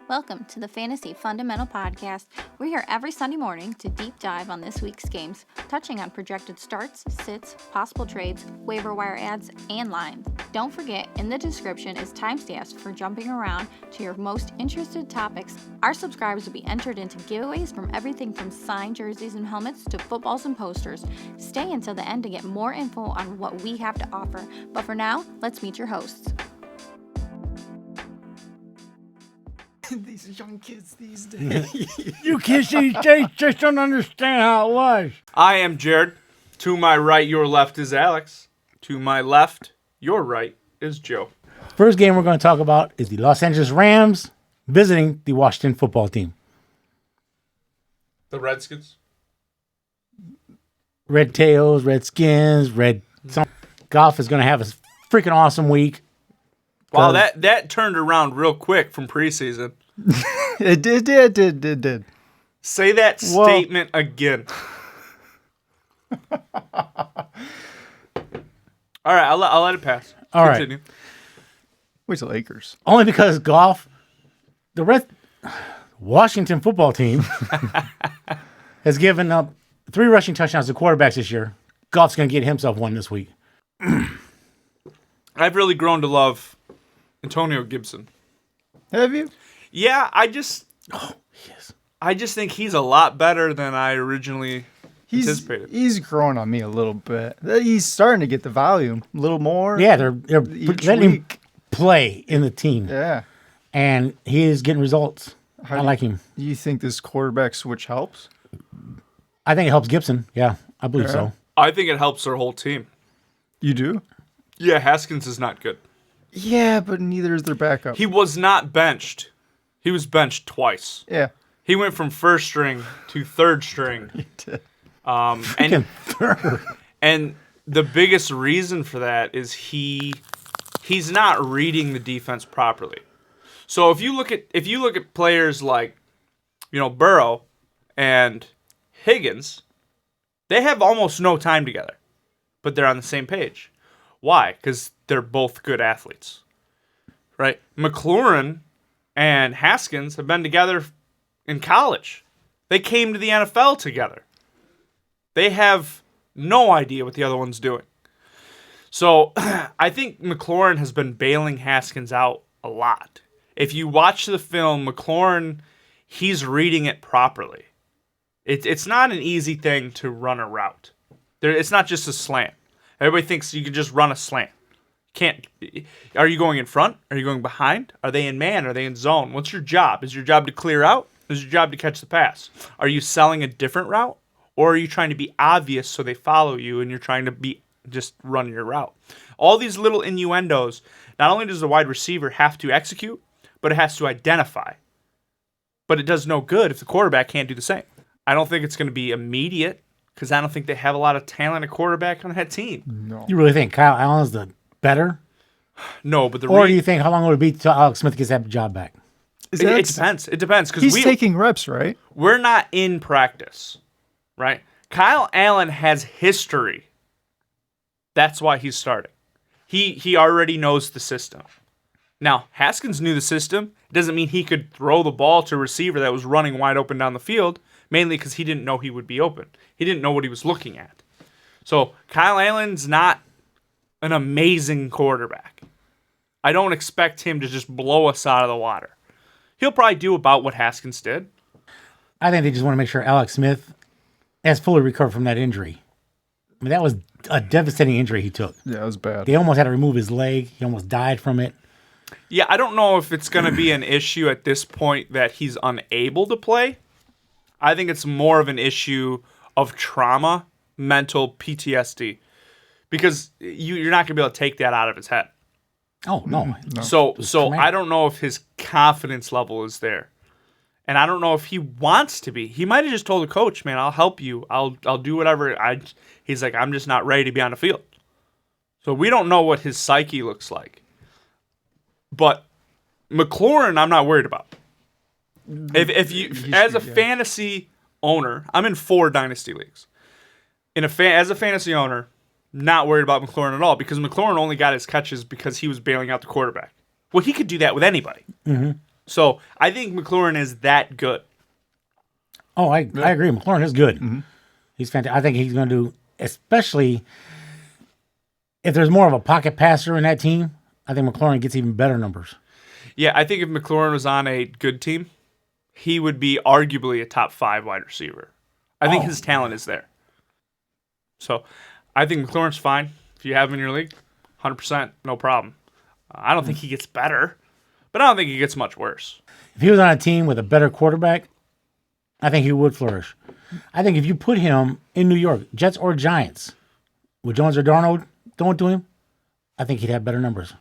Welcome to the Fantasy Fundamental Podcast. We're here every Sunday morning to deep dive on this week's games, touching on projected starts, sits, possible trades, waiver wire ads, and lines. Don't forget, in the description is timestamps for jumping around to your most interested topics. Our subscribers will be entered into giveaways from everything from signed jerseys and helmets to footballs and posters. Stay until the end to get more info on what we have to offer. But for now, let's meet your hosts. These young kids these days. You kids these days just don't understand how it was. I am Jared. To my right, your left is Alex. To my left, your right is Joe. First game we're going to talk about is the Los Angeles Rams visiting the Washington football team. The Redskins. Red Tails, Redskins, Golf is going to have a freaking awesome week. Wow, that turned around real quick from preseason. It did. Say that statement again. All right, I'll let it pass. All right. Continue. Where's the Lakers? Only because Golf, the Washington football team, has given up 3 rushing touchdowns to quarterbacks this year. Golf's going to get himself one this week. I've really grown to love Antonio Gibson. Have you? Yeah, I just think he's a lot better than I originally anticipated. He's growing on me a little bit. He's starting to get the volume a little more. Yeah, they're letting him play in the team. Yeah. And he is getting results. I like him. Do you think this quarterback switch helps? I think it helps Gibson. Yeah, I believe so. I think it helps their whole team. You do? Yeah, Haskins is not good. Yeah, but neither is their backup. He was not benched. He was benched twice. Yeah. He went from first string to third string. He did. And the biggest reason for that is he's not reading the defense properly. So if you look at players like, Burrow and Higgins, they have almost no time together, but they're on the same page. Why? Because they're both good athletes, right? McLaurin and Haskins have been together in college. They came to the NFL together. They have no idea what the other one's doing. So I think McLaurin has been bailing Haskins out a lot. If you watch the film, McLaurin, he's reading it properly. It's not an easy thing to run a route. It's not just a slant. Everybody thinks you can just run a slant. Can't. Are you going in front? Are you going behind? Are they in man? Are they in zone? What's your job? Is your job to clear out? Is your job to catch the pass? Are you selling a different route? Or are you trying to be obvious so they follow you and you're trying to just run your route? All these little innuendos, not only does the wide receiver have to execute, but it has to identify. But it does no good if the quarterback can't do the same. I don't think it's going to be immediate because I don't think they have a lot of talent at quarterback on that team. No. You really think Kyle Allen's the better? No, but Or do you think how long would it be till Alex Smith gets that job back? It depends. It depends because he's taking reps, right? We're not in practice, right? Kyle Allen has history. That's why he's starting. He already knows the system. Now, Haskins knew the system. It doesn't mean he could throw the ball to a receiver that was running wide open down the field, mainly because he didn't know he would be open. He didn't know what he was looking at. So Kyle Allen's not an amazing quarterback. I don't expect him to just blow us out of the water. He'll probably do about what Haskins did. I think they just want to make sure Alex Smith has fully recovered from that injury. I mean, that was a devastating injury he took. Yeah, it was bad. They almost had to remove his leg. He almost died from it. Yeah, I don't know if it's going to be an issue at this point that he's unable to play. I think it's more of an issue of trauma, mental PTSD, because you're not going to be able to take that out of his head. Oh, no. So I don't know if his confidence level is there. And I don't know if he wants to be. He might have just told the coach, man, I'll help you. I'll do whatever. He's like, I'm just not ready to be on the field. So we don't know what his psyche looks like. But McLaurin, I'm not worried about. If you as a fantasy owner, I'm in 4 dynasty leagues. As a fantasy owner, not worried about McLaurin at all because McLaurin only got his catches because he was bailing out the quarterback. Well, he could do that with anybody. Mm-hmm. So I think McLaurin is that good. Oh, I agree. McLaurin is good. He's fantastic. I think he's going to do, especially if there's more of a pocket passer in that team, I think McLaurin gets even better numbers. Yeah, I think if McLaurin was on a good team, he would be arguably a top 5 wide receiver. I think his talent is there. So I think McLaurin's fine. If you have him in your league, 100%, no problem. I don't think he gets better, but I don't think he gets much worse. If he was on a team with a better quarterback, I think he would flourish. I think if you put him in New York, Jets or Giants, with Jones or Darnold throwing to him, I think he'd have better numbers.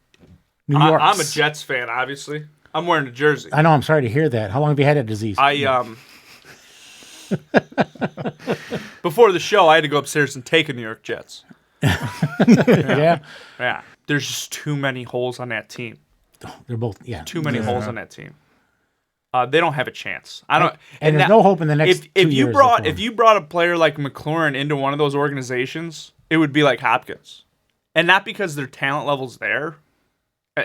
I'm a Jets fan, obviously. I'm wearing a jersey. I know. I'm sorry to hear that. How long have you had that disease? Before the show, I had to go upstairs and take a New York Jets. Yeah. Yeah. There's just too many holes on that team. They're both, Too many holes on that team. They don't have a chance. I don't. And there's no hope in the next if 2 you years. if you brought a player like McLaurin into one of those organizations, it would be like Hopkins, and not because their talent level's there,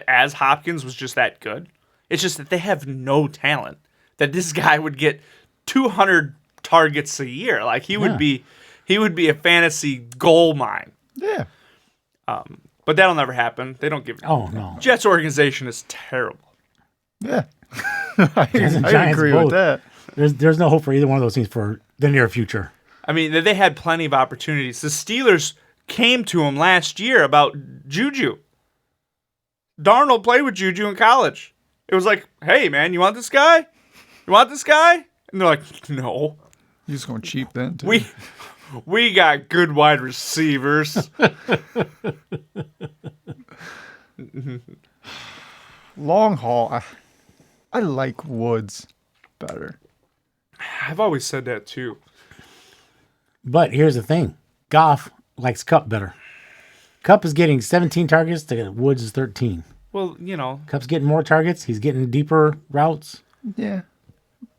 as Hopkins was just that good. It's just that they have no talent. That this guy would get 200 targets a year. Like he would be a fantasy gold mine. Yeah. But that'll never happen. They don't give. Oh, no. Jets organization is terrible. Yeah. and I Giants agree both. with that. There's no hope for either one of those teams for the near future. I mean, they had plenty of opportunities. The Steelers came to him last year about Juju. Darnold played with Juju in college. It was like, hey, man, you want this guy? You want this guy? And they're like, no. You're just going cheap then, too. We got good wide receivers. Long haul, I like Woods better. I've always said that, too. But here's the thing. Goff likes Cup better. Cup is getting 17 targets to Woods is 13. Well, you know. Cup's getting more targets. He's getting deeper routes. Yeah.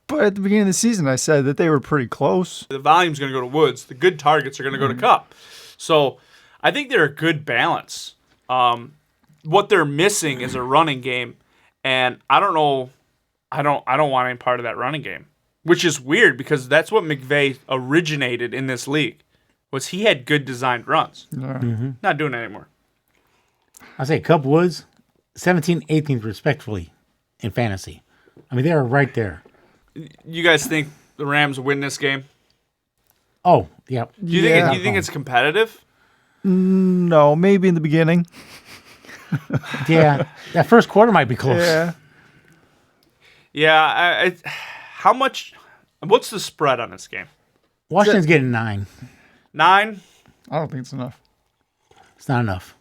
But at the beginning of the season, I said that they were pretty close. The volume's going to go to Woods. The good targets are going to go to Cup. So I think they're a good balance. What they're missing is a running game. And I don't know. I don't want any part of that running game. Which is weird because that's what McVay originated in this league. Was he had good designed runs. Yeah. Not doing it anymore. I say Cup Woods, 17, 18th respectfully in fantasy. I mean, they are right there. You guys think the Rams win this game? Oh, yeah. Do you think it's competitive? No, maybe in the beginning. Yeah, that first quarter might be close. Yeah. Yeah. How much? What's the spread on this game? Washington's getting 9. 9? I don't think it's enough. It's not enough.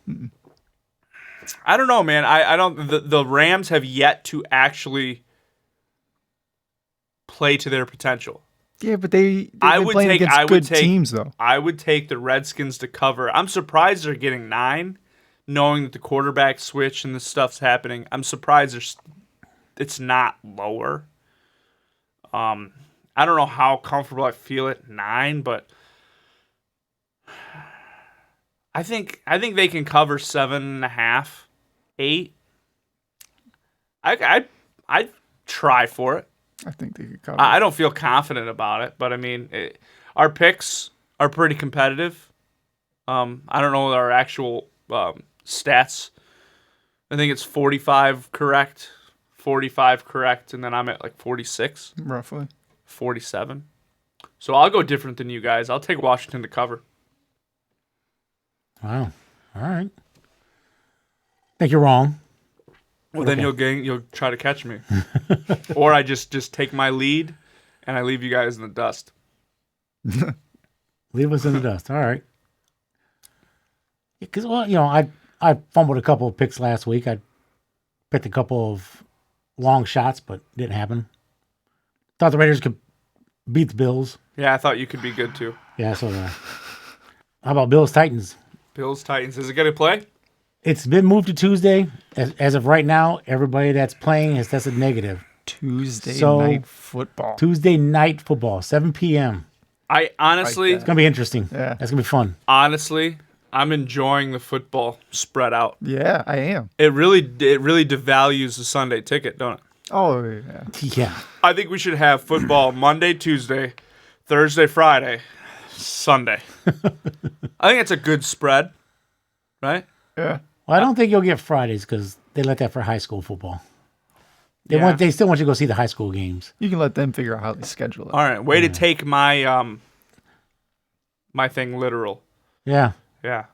I don't know, man. I don't. The Rams have yet to actually play to their potential. Yeah, but they've been playing against good teams, though. I would take the Redskins to cover. I'm surprised they're getting 9, knowing that the quarterback switch and this stuff's happening. I'm surprised it's not lower. I don't know how comfortable I feel at 9, but I think they can cover 7.5, 8. I'd try for it. I think they could cover. I don't feel confident about it, but I mean, our picks are pretty competitive. I don't know our actual stats. I think it's 45 correct, and then I'm at like 46. Roughly. 47. So I'll go different than you guys. I'll take Washington to cover. Wow. All right. I think you're wrong. Well, then you'll try to catch me. Or I just take my lead and I leave you guys in the dust. Leave us in the dust. All right. Because, well, you know, I fumbled a couple of picks last week. I picked a couple of long shots, but didn't happen. Thought the Raiders could beat the Bills. Yeah, I thought you could be good too. Yeah, so how about Bills-Titans? Bills-Titans. Is it going to play? It's been moved to Tuesday. As of right now, everybody that's playing has tested negative. Tuesday night football, 7 p.m. I honestly... It's going to be interesting. Yeah. That's going to be fun. Honestly, I'm enjoying the football spread out. Yeah, I am. It really devalues the Sunday ticket, don't it? Oh, yeah. Yeah. I think we should have football Monday, Tuesday, Thursday, Friday, Sunday. I think it's a good spread, right? Yeah. Well, I don't think you'll get Fridays because they let that for high school football. Yeah. They still want you to go see the high school games. You can let them figure out how they schedule it. All right, way to take my my thing literal. Yeah. Yeah.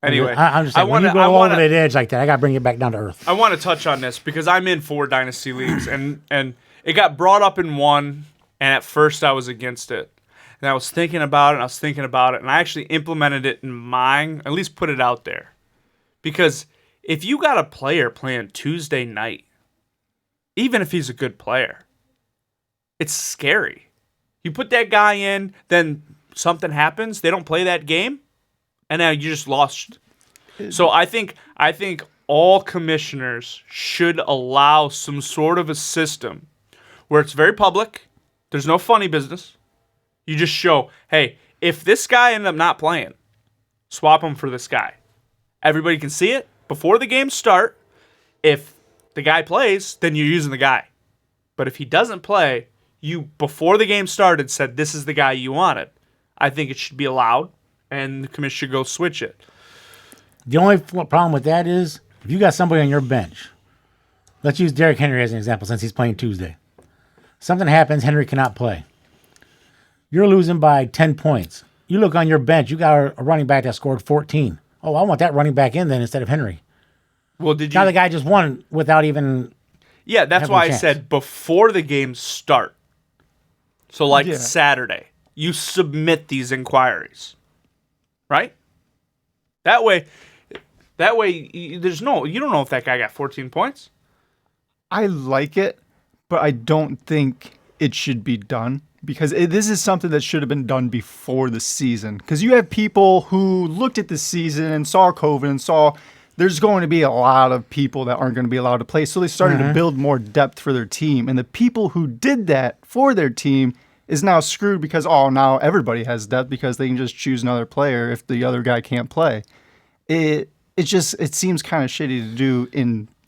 Anyway, I'm just saying, when you go over that edge like that, I got to bring it back down to earth. I want to touch on this because I'm in 4 dynasty leagues, and it got brought up in one, and at first I was against it. And I was thinking about it, and I actually implemented it in mine, at least put it out there. Because if you got a player playing Tuesday night, even if he's a good player, it's scary. You put that guy in, then something happens, they don't play that game, and now you just lost. So I think all commissioners should allow some sort of a system where it's very public. There's no funny business. You just show, hey, if this guy ended up not playing, swap him for this guy. Everybody can see it before the games start. If the guy plays, then you're using the guy. But if he doesn't play, you, before the game started, said this is the guy you wanted. I think it should be allowed, and the commission should go switch it. The only problem with that is if you got somebody on your bench, let's use Derrick Henry as an example since he's playing Tuesday. Something happens, Henry cannot play. You're losing by 10 points. You look on your bench, you got a running back that scored 14. Oh, I want that running back in then instead of Henry. Well, did you? Now the guy just won without even. Yeah, that's why I said before the games start. So like Saturday, you submit these inquiries, right? That way, you don't know if that guy got 14 points. I like it, but I don't think it should be done because this is something that should have been done before the season. Because you have people who looked at the season and saw COVID and saw there's going to be a lot of people that aren't going to be allowed to play. So they started to build more depth for their team. And the people who did that for their team is now screwed because, now everybody has depth because they can just choose another player if the other guy can't play. It seems kind of shitty to do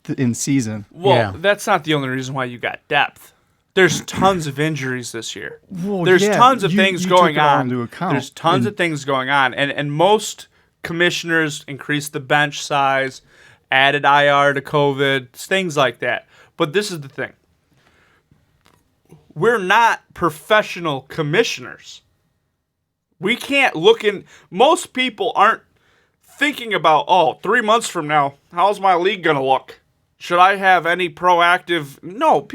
in season. Well, that's not the only reason why you got depth. There's tons of injuries this year. Well, There's tons of things going on. Into account. There's tons of things going on. And most commissioners increased the bench size, added IR to COVID, things like that. But this is the thing. We're not professional commissioners. We can't look in. Most people aren't thinking about, 3 months from now, how's my league going to look? Should I have any proactive? No,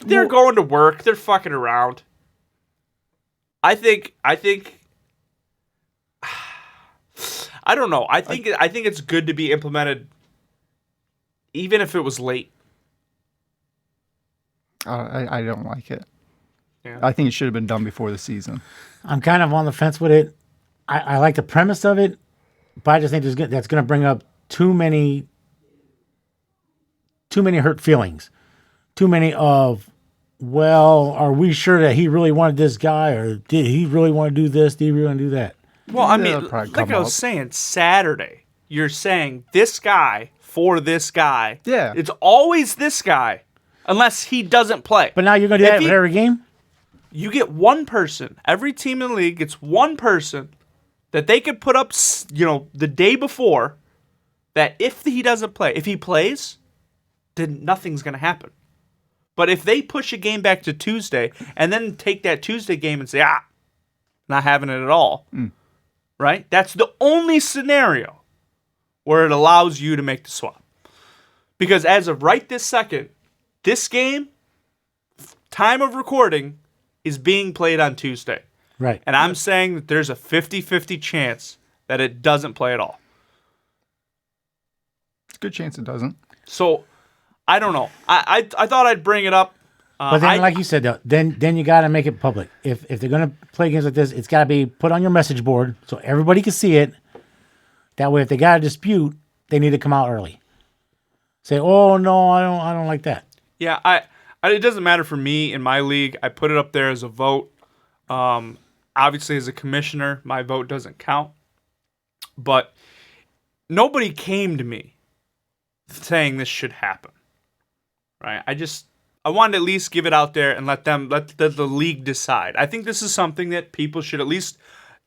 they're going to work. They're fucking around. I think I don't know. I think it's good to be implemented even if it was late. I don't like it. Yeah. I think it should have been done before the season. I'm kind of on the fence with it. I like the premise of it, but I just think that's going to bring up too many hurt feelings. Too many of, are we sure that he really wanted this guy, or did he really want to do this? Did he really want to do that? Well, I mean, like I was saying, Saturday, you're saying this guy for this guy. Yeah. It's always this guy, unless he doesn't play. But now you're going to do that for every game? You get one person. Every team in the league gets one person that they could put up, the day before, that if he doesn't play, if he plays, then nothing's going to happen. But if they push a game back to Tuesday and then take that Tuesday game and say, not having it at all, right? That's the only scenario where it allows you to make the swap. Because as of right this second, this game, time of recording, is being played on Tuesday. Right. And I'm saying that there's a 50-50 chance that it doesn't play at all. It's a good chance it doesn't. So, I don't know. I thought I'd bring it up. But then, like you said, though, then you got to make it public. If they're going to play games like this, it's got to be put on your message board so everybody can see it. That way, if they got a dispute, they need to come out early. Say, "Oh no, I don't like that." Yeah, it doesn't matter for me in my league. I put it up there as a vote. Obviously, as a commissioner, my vote doesn't count. But nobody came to me saying this should happen. right? I wanted to at least give it out there and let the league decide. I think this is something that people should at least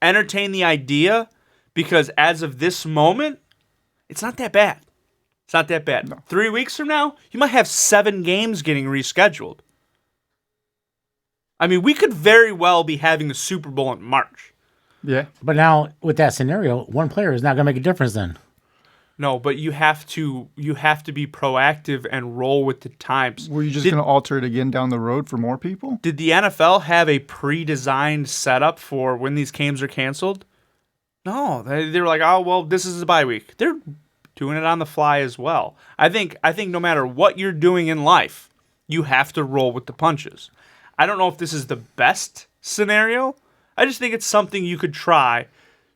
entertain the idea, because as of this moment, it's not that bad. It's not that bad. No. 3 weeks from now, you might have 7 games getting rescheduled. I mean, we could very well be having the Super Bowl in March. Yeah. But now, with that scenario, one player is not going to make a difference then. No, but you have to be proactive and roll with the times. Were you just going to alter it again down the road for more people? Did the NFL have a pre-designed setup for when these games are canceled? No, they were like, oh well, this is a bye week. They're doing it on the fly as well. I think no matter what you're doing in life, you have to roll with the punches. I don't know if this is the best scenario. I just think it's something you could try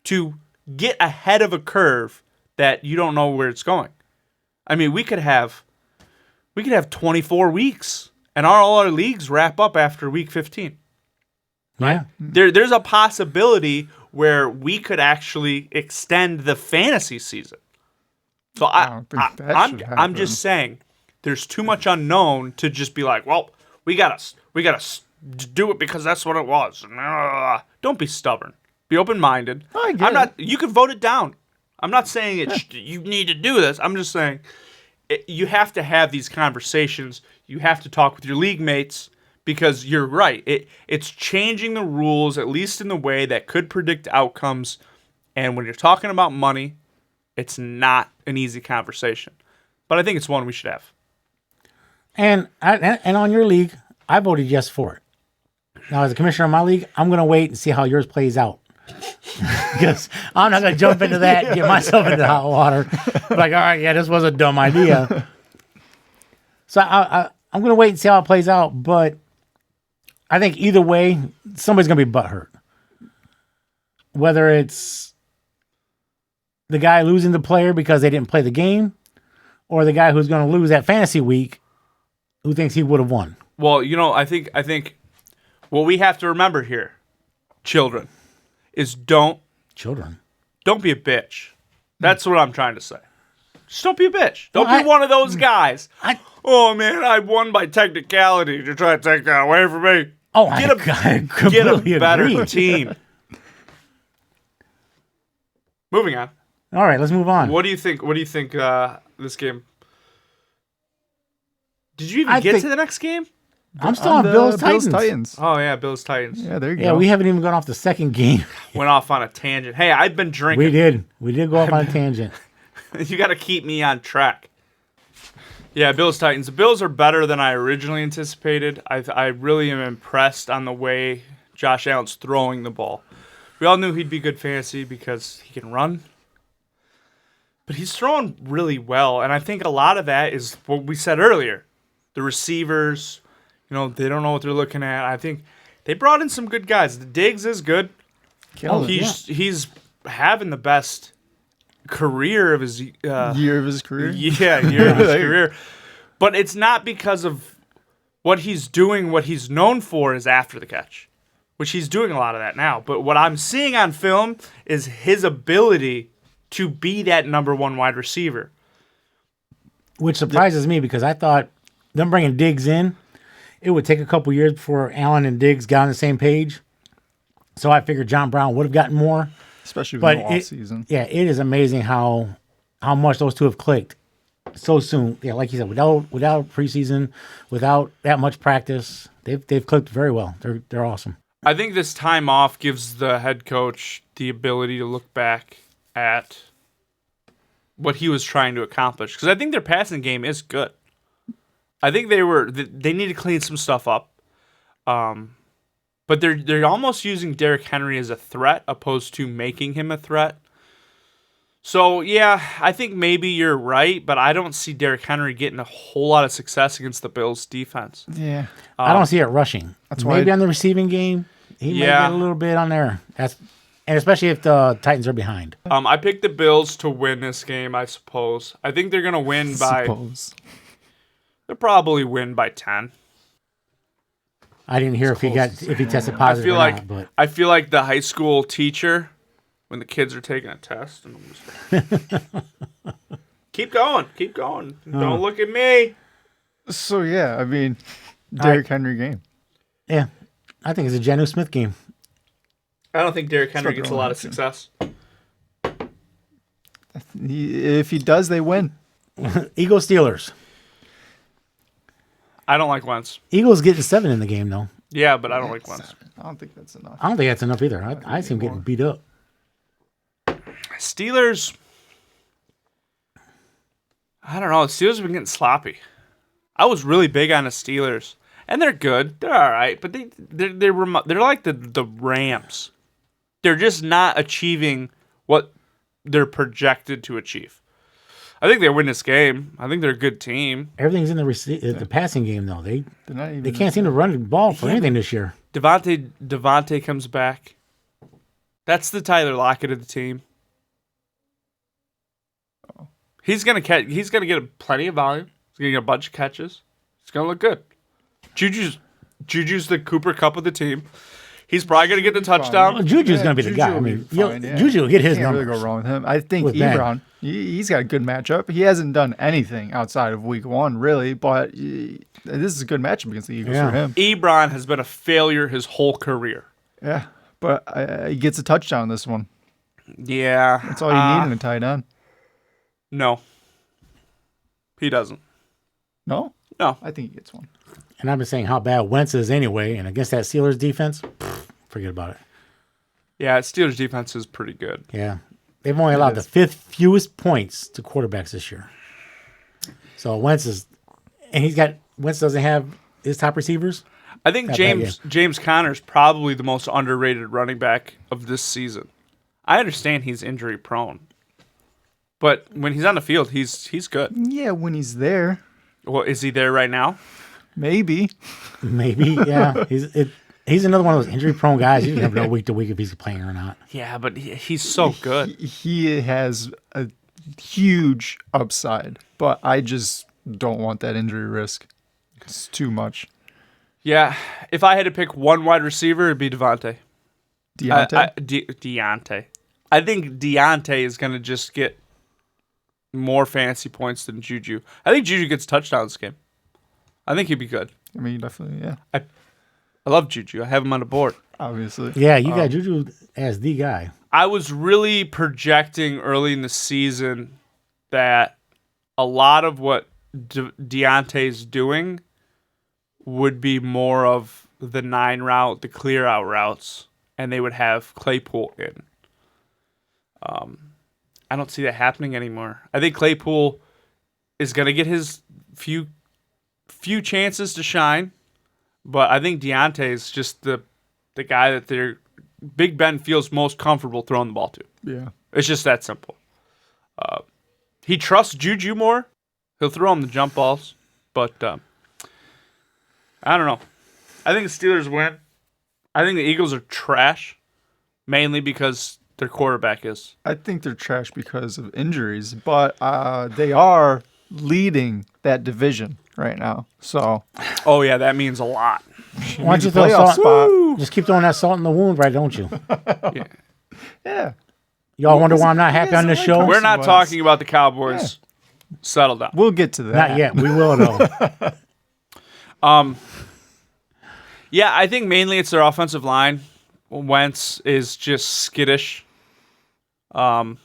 to get ahead of a curve that you don't know where it's going. I mean, we could have 24 weeks, and all our leagues wrap up after week 15. Yeah. There's a possibility where we could actually extend the fantasy season. So I'm just saying, there's too much unknown to just be like, well, we gotta do it because that's what it was. Don't be stubborn. Be open-minded. You can vote it down. I'm not saying you need to do this. I'm just saying you have to have these conversations. You have to talk with your league mates, because you're right. It's changing the rules, at least in the way that could predict outcomes. And when you're talking about money, it's not an easy conversation. But I think it's one we should have. And on your league, I voted yes for it. Now, as a commissioner of my league, I'm going to wait and see how yours plays out. Because I'm not going to jump into that and get myself into hot water. Like, all right, yeah, this was a dumb idea. So I'm going to wait and see how it plays out. But I think either way, somebody's going to be butthurt. Whether it's the guy losing the player because they didn't play the game, or the guy who's going to lose that fantasy week who thinks he would have won. Well, I think what we have to remember here, children, is don't be a bitch. That's what I'm trying to say. Just don't be a bitch. Don't be one of those guys. Oh man, I won by technicality. You're trying to take that away from me. Oh, get a better team. Moving on. All right, let's move on. What do you think? This game? Did you even get to the next game? I'm still on Bills Titans. Oh yeah, Bills Titans. Yeah, there you go. Yeah, we haven't even gone off the second game. Went off on a tangent. Hey, I've been drinking. We did go off on a tangent. You got to keep me on track. Yeah, Bills Titans. The Bills are better than I originally anticipated. I really am impressed on the way Josh Allen's throwing the ball. We all knew he'd be good fantasy because he can run. But he's throwing really well, and I think a lot of that is what we said earlier. The receivers, they don't know what they're looking at. I think they brought in some good guys. The Diggs is good. He's having the best career of his year of his career. Yeah, year of his career. But it's not because of what he's doing. What he's known for is after the catch, which he's doing a lot of that now. But what I'm seeing on film is his ability to be that number one wide receiver. Which surprises me, because I thought them bringing Diggs in, it would take a couple years before Allen and Diggs got on the same page. So I figured John Brown would have gotten more. Especially with the offseason. Yeah, it is amazing how much those two have clicked so soon. Yeah, like you said, without preseason, without that much practice, they've clicked very well. They're awesome. I think this time off gives the head coach the ability to look back at what he was trying to accomplish, because I think their passing game is good. I think they need to clean some stuff up, but they're almost using Derrick Henry as a threat opposed to making him a threat. So yeah, I think maybe you're right, but I don't see Derrick Henry getting a whole lot of success against the Bills' defense. Yeah, I don't see it rushing. That's maybe on the receiving game, he might get a little bit on there. And especially if the Titans are behind. I picked the Bills to win this game, I suppose. I think they're going to win they'll probably win by 10. I didn't hear if he tested positive not. I feel like the high school teacher when the kids are taking a test. And I'm just keep going. Don't look at me. So yeah, I mean, Derrick Henry game. Yeah, I think it's a Janu Smith game. I don't think Derrick Henry what gets a they're lot on of to. success. If he does, they win. Eagles Steelers. I don't like Wentz. Eagles getting 7 in the game though. Yeah, but I don't like Wentz. I don't think that's enough. I don't think that's enough either. I see him getting beat up. Steelers. I don't know. The Steelers have been getting sloppy. I was really big on the Steelers, and they're good. They're all right, but they're like the Rams. They're just not achieving what they're projected to achieve. I think they win this game. I think they're a good team. Everything's in the passing game though. They They're not even. they can't seem to run the ball for anything this year. Devontae comes back. That's the Tyler Lockett of the team. He's gonna get plenty of volume. He's gonna get a bunch of catches. It's gonna look good. Juju's the Cooper Cup of the team. He's probably gonna get the touchdown. Well, Juju's going to be the guy. I mean, Juju will get his Can't numbers. really go wrong with him. I think With Ben. Ebron, he's got a good matchup. He hasn't done anything outside of week 1, really, but this is a good matchup against the Eagles Yeah. for him. Ebron has been a failure his whole career. Yeah, but he gets a touchdown this one. Yeah, That's all you need in a tight end. No, he doesn't. No? No, I think he gets one. And I've been saying how bad Wentz is anyway, and against that Steelers defense, forget about it. yeah, Steelers defense is pretty good. Yeah. They've only allowed the 5th fewest points to quarterbacks this year. So Wentz doesn't have his top receivers. I think James Conner's probably the most underrated running back of this season. I understand he's injury prone, but when he's on the field, he's good. Yeah, when he's there, Well, is he there right now? maybe. Maybe, yeah. He's another one of those injury-prone guys. You never know week to week if he's playing or not. Yeah, but he's so good. He has a huge upside, but I just don't want that injury risk. It's too much. Yeah, if I had to pick one wide receiver, it'd be Devontae. Deontay. I think Deontay is going to just get more fantasy points than Juju. I think Juju gets touchdowns this game. I think he'd be good. I mean, definitely, yeah. I love Juju. I have him on the board. Obviously. Yeah, you got Juju as the guy. I was really projecting early in the season that a lot of what Deontay's doing would be more of the 9 route, the clear out routes, and they would have Claypool in. I don't see that happening anymore. I think Claypool is going to get his few chances to shine, but I think Deontay is just the guy that Big Ben feels most comfortable throwing the ball to. Yeah. It's just that simple. He trusts Juju more. He'll throw him the jump balls, but I don't know. I think the Steelers win. I think the Eagles are trash, mainly because their quarterback is. I think they're trash because of injuries, but they are leading that division right now. So, Oh, yeah, that means a lot. Why don't you a throw playoff salt? spot. Just keep throwing that salt in the wound, right? Don't you? yeah. Y'all wonder why I'm not happy on this like show? Carson We're not Wentz. talking about the Cowboys. Settle down. We'll get to that. Not yet. We will though. Yeah, I think mainly it's their offensive line. Wentz is just skittish. I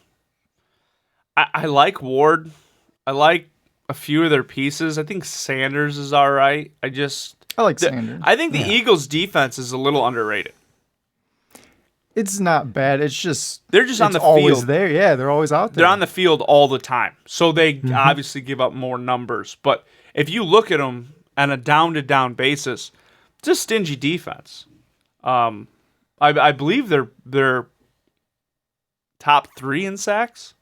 like Ward. I like a few of their pieces. I think Sanders is all right. I like Sanders. I think the Eagles' defense is a little underrated. It's not bad. It's just They're just on it's the always field. there. Yeah, they're always out there. They're on the field all the time. So they obviously give up more numbers. But if you look at them on a down-to-down basis, it's a stingy defense. I believe they're top 3 in sacks.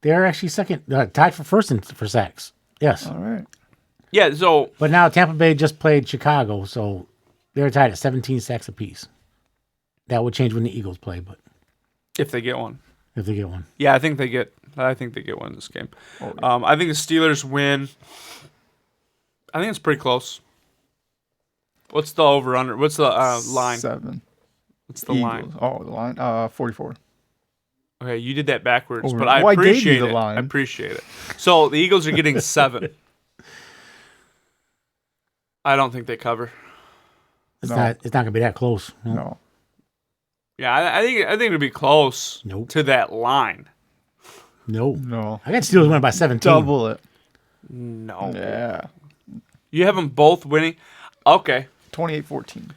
They're actually second, tied for first for sacks. Yes. All right. Yeah, so But now Tampa Bay just played Chicago, so they're tied at 17 sacks apiece. That would change when the Eagles play, but if they get one. if they get one. Yeah, I think they get one in this game. I think the Steelers win. I think it's pretty close. What's the over-under? What's the line? 7. What's the Eagles. line? Oh, the line. 44. Okay, you did that backwards, Over. but I Well, I gave you appreciate the it. line. I appreciate it. So the Eagles are getting 7. I don't think they cover. It's not going to be that close. No. Yeah, I think it'll be close Nope. to that line. No. I got Steelers winning by 17. Double it. No. Yeah. You have them both winning? Okay. 28-14.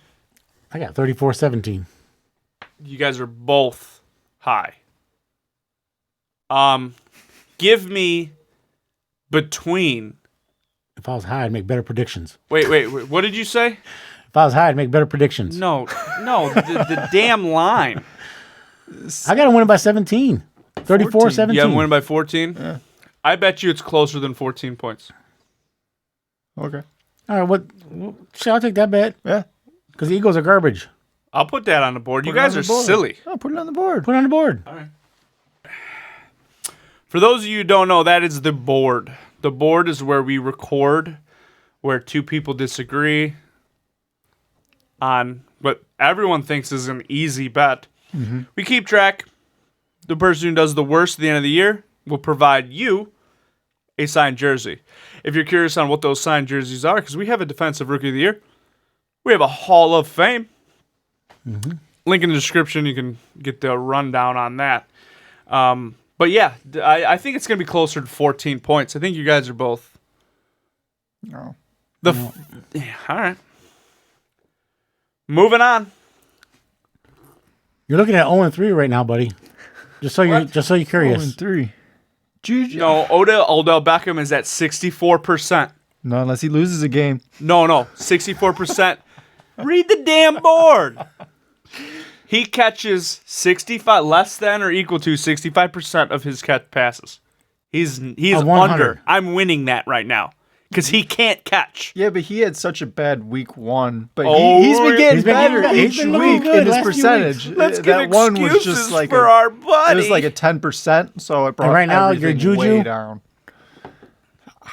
I got 34-17. You guys are both high. Give me between. If I was high, I'd make better predictions. Wait. What did you say? If I was high, I'd make better predictions. No, the damn line. I got to win it by 17. 34-17. You have them winning by 14? Yeah. I bet you it's closer than 14 points. Okay. All right, shit, I'll take that bet. Yeah. Because the Eagles are garbage. I'll put that on the board. You Put it guys on are the board. silly. Oh, put it on the board. Put it on the board. All right. For those of you who don't know, that is the board. The board is where we record, where two people disagree on what everyone thinks is an easy bet. Mm-hmm. We keep track. The person who does the worst at the end of the year will provide you a signed jersey. If you're curious on what those signed jerseys are, because we have a Defensive Rookie of the Year, we have a Hall of Fame. Mm-hmm. Link in the description. You can get the rundown on that. But yeah, I think it's going to be closer to 14 points. I think you guys are both. No. Yeah, all right. Moving on. You're looking at 0-3 right now, buddy. Just so you're curious. 0-3. Juju. No, Odell Beckham is at 64%. No, unless he loses a game. No, 64%. Read the damn board. He catches 65, less than or equal to 65% of his catch passes. He's under. I'm winning that right now because he can't catch. Yeah, but he had such a bad week one. But he's been getting better each week in his percentage. Let's get that one was excuses just like for our buddy. It was like a 10%, so it brought right now, everything your Juju way down.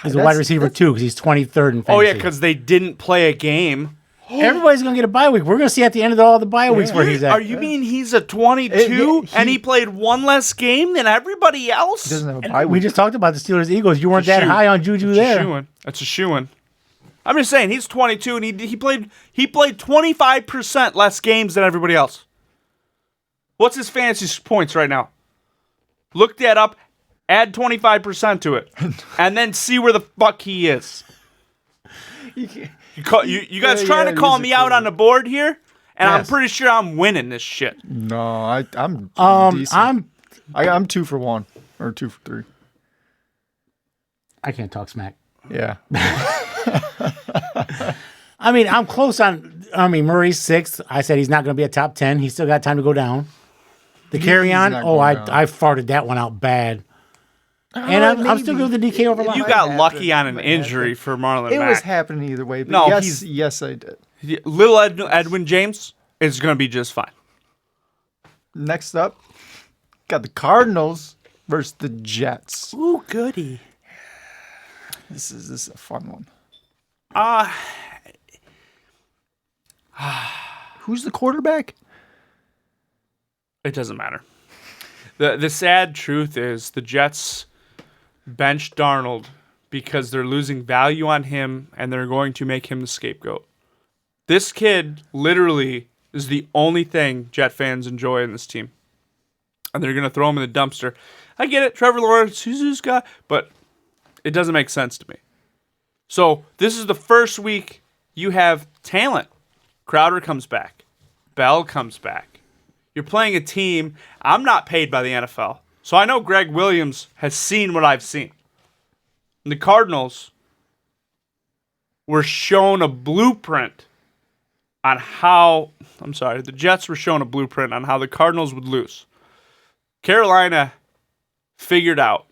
He's a wide receiver too because he's 23rd in fantasy. Oh yeah, because they didn't play a game. Everybody's going to get a bye week. We're going to see at the end of all the bye weeks where he's at. Are you mean he's a 22 and he played one less game than everybody else? He doesn't have a bye We week. just talked about the Steelers-Eagles. You weren't that high on Juju there. That's a shoo-in. I'm just saying he's 22 and he played 25% less games than everybody else. What's his fantasy points right now? Look that up. Add 25% to it, and then see where the fuck he is. You guys trying to call me out on the board here, and I'm pretty sure I'm winning this shit. No, I'm decent. I'm 2 for 1 or 2 for 3. I can't talk smack. Yeah. I mean, I'm close on. Murray's 6th. I said he's not going to be a top 10. He's still got time to go down. The carry on. not Oh, going down. I farted that one out bad. And I'm still good with the DK over. You got lucky on an injury for Marlon It Mack. was happening either way. But No, yes, I did. Little Edwin James is going to be just fine. Next up, got the Cardinals versus the Jets. Ooh, goody. This is a fun one. Who's the quarterback? It doesn't matter. The sad truth is the Jets benched Darnold because they're losing value on him and they're going to make him the scapegoat. This kid literally is the only thing Jet fans enjoy in this team. And they're going to throw him in the dumpster. I get it, Trevor Lawrence, he's this guy, but it doesn't make sense to me. So this is the first week you have talent. Crowder comes back. Bell comes back. You're playing a team. I'm not paid by the NFL. So I know Greg Williams has seen what I've seen. And the Cardinals were shown a blueprint on how... the Jets were shown a blueprint on how the Cardinals would lose. Carolina figured out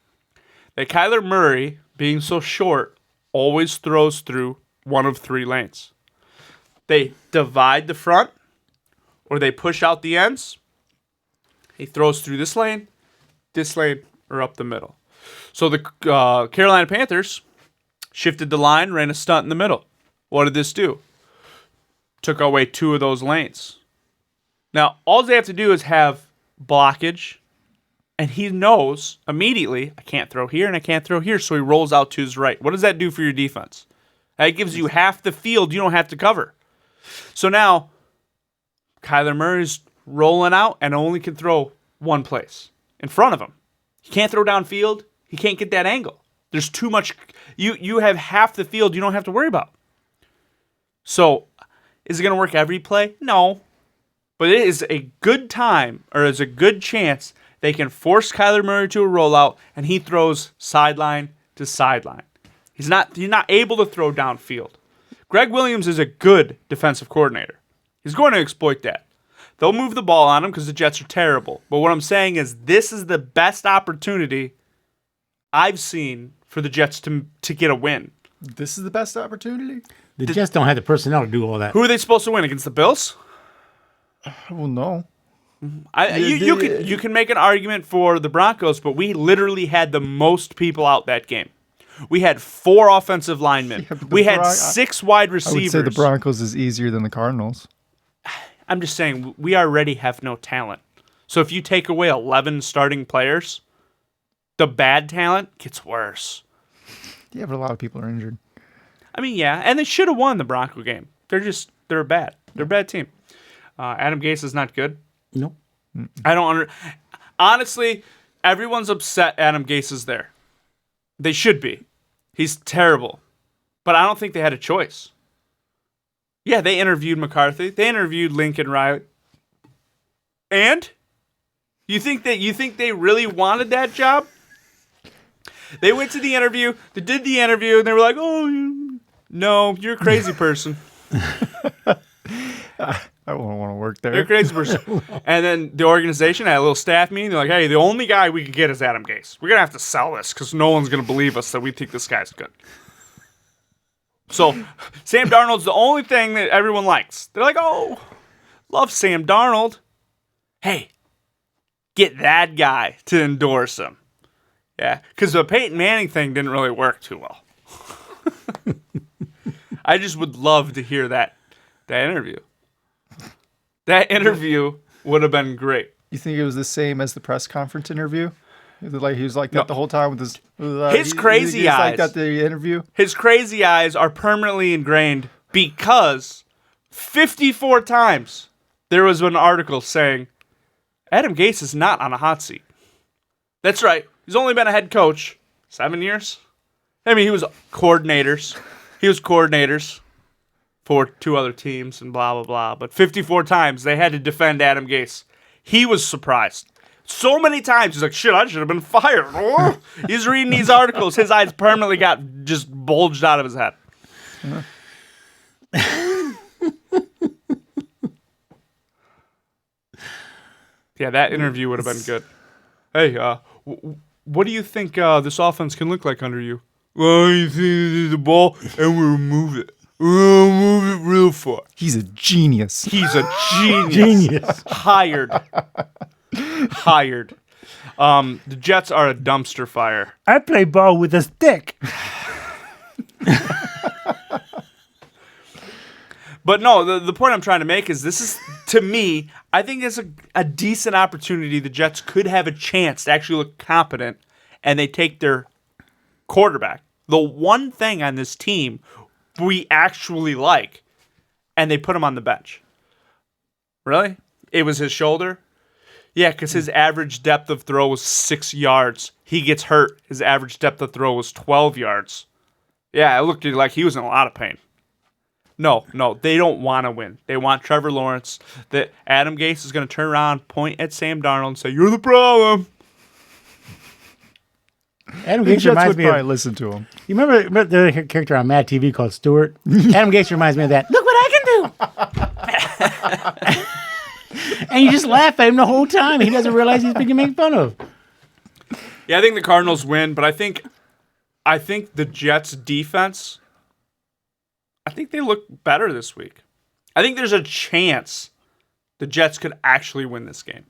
that Kyler Murray, being so short, always throws through one of 3 lanes. They divide the front, or they push out the ends. He throws through this lane, or up the middle. So the Carolina Panthers shifted the line, ran a stunt in the middle. What did this do? Took away 2 of those lanes. Now, all they have to do is have blockage, and he knows immediately, I can't throw here and I can't throw here, so he rolls out to his right. What does that do for your defense? That gives you half the field you don't have to cover. So now, Kyler Murray's rolling out and only can throw one place in front of him. He can't throw downfield. He can't get that angle. There's too much. You have half the field you don't have to worry about. So, is it going to work every play? No. But it is a good time, or is a good chance they can force Kyler Murray to a rollout, and he throws sideline to sideline. He's not able to throw downfield. Greg Williams is a good defensive coordinator. He's going to exploit that. They'll move the ball on him because the Jets are terrible. But what I'm saying is this is the best opportunity I've seen for the Jets to get a win. This is the best opportunity? The Jets don't have the personnel to do all that. Who are they supposed to win against the Bills? Well, no. You can make an argument for the Broncos, but we literally had the most people out that game. We had 4 offensive linemen. Yeah, we had 6 wide receivers. I would say the Broncos is easier than the Cardinals. I'm just saying, we already have no talent. So if you take away 11 starting players, the bad talent gets worse. Yeah, but a lot of people are injured. I mean, yeah, and they should have won the Bronco game. They're bad. They're a bad team. Adam Gase is not good. Nope. I don't honestly, everyone's upset Adam Gase is there. They should be. He's terrible. But I don't think they had a choice. Yeah, they interviewed McCarthy. They interviewed Lincoln Riley. And you think they really wanted that job? They went to the interview, they did the interview, and they were like, "Oh, no, you're a crazy person." I won't want to work there. You're a crazy person. And then the organization had a little staff meeting. They're like, "Hey, the only guy we could get is Adam Gase. We're going to have to sell this because no one's going to believe us that we think this guy's good." So Sam Darnold's the only thing that everyone likes. They're like, "Oh, love Sam Darnold. Hey, get that guy to endorse him." Yeah, because the Peyton Manning thing didn't really work too well. I just would love to hear that interview. That interview would have been great. You think it was the same as the press conference interview? Like he was like that the whole time with his crazy eyes. Like that the interview. His crazy eyes are permanently ingrained because 54 times there was an article saying Adam Gase is not on a hot seat. That's right. He's only been a head coach 7 years. I mean, he was coordinators. He was coordinators for 2 other teams and blah, blah, blah. But 54 times they had to defend Adam Gase. He was surprised. So many times he's like, "Shit, I should have been fired." Oh. He's reading these articles. His eyes permanently got just bulged out of his head. Yeah, that interview would have been good. "Hey, what do you think this offense can look like under you?" "Well, you see the ball, and we'll move it. We'll move it real far." He's a genius. He's a genius. Hired. The Jets are a dumpster fire. I play ball with a stick. But no, the point I'm trying to make is this is, to me, I think it's a decent opportunity. The Jets could have a chance to actually look competent, and they take their quarterback, the one thing on this team we actually like, and they put him on the bench. Really? It was his shoulder? Yeah, because his average depth of throw was 6 yards. He gets hurt. His average depth of throw was 12 yards. Yeah, it looked like he was in a lot of pain. No, they don't want to win. They want Trevor Lawrence. That Adam Gase is going to turn around, point at Sam Darnold, and say, "You're the problem." Adam The Gase Jets reminds would me probably of... listen to him. You remember the character on Mad TV called Stewart? Adam Gase reminds me of that. Look what I can do! And you just laugh at him the whole time. He doesn't realize he's being made fun of. Yeah, I think the Cardinals win, but I think the Jets' defense, I think they look better this week. I think there's a chance the Jets could actually win this game.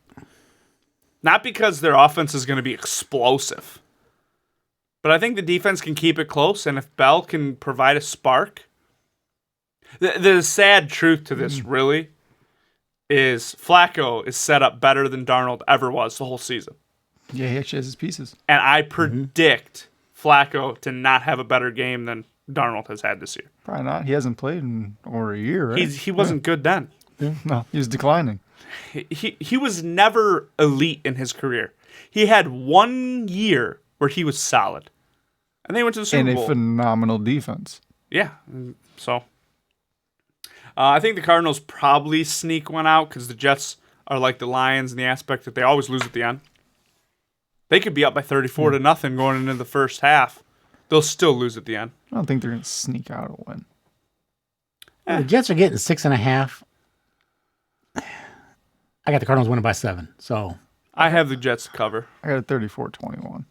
Not because their offense is going to be explosive, but I think the defense can keep it close, and if Bell can provide a spark. The sad truth to this, really, is Flacco is set up better than Darnold ever was the whole season. Yeah, he actually has his pieces. And I predict Flacco to not have a better game than Darnold has had this year. Probably not. He hasn't played in over a year, right? He wasn't good then. No, he was declining. He was never elite in his career. He had 1 year where he was solid. And they went to the Super And Bowl. a phenomenal defense. Yeah. So I think the Cardinals probably sneak one out because the Jets are like the Lions in the aspect that they always lose at the end. They could be up by 34 to nothing going into the first half. They'll still lose at the end. I don't think they're going to sneak out a win. The Jets are getting 6.5. I got the Cardinals winning by 7. So I have the Jets to cover. I got a 34-21.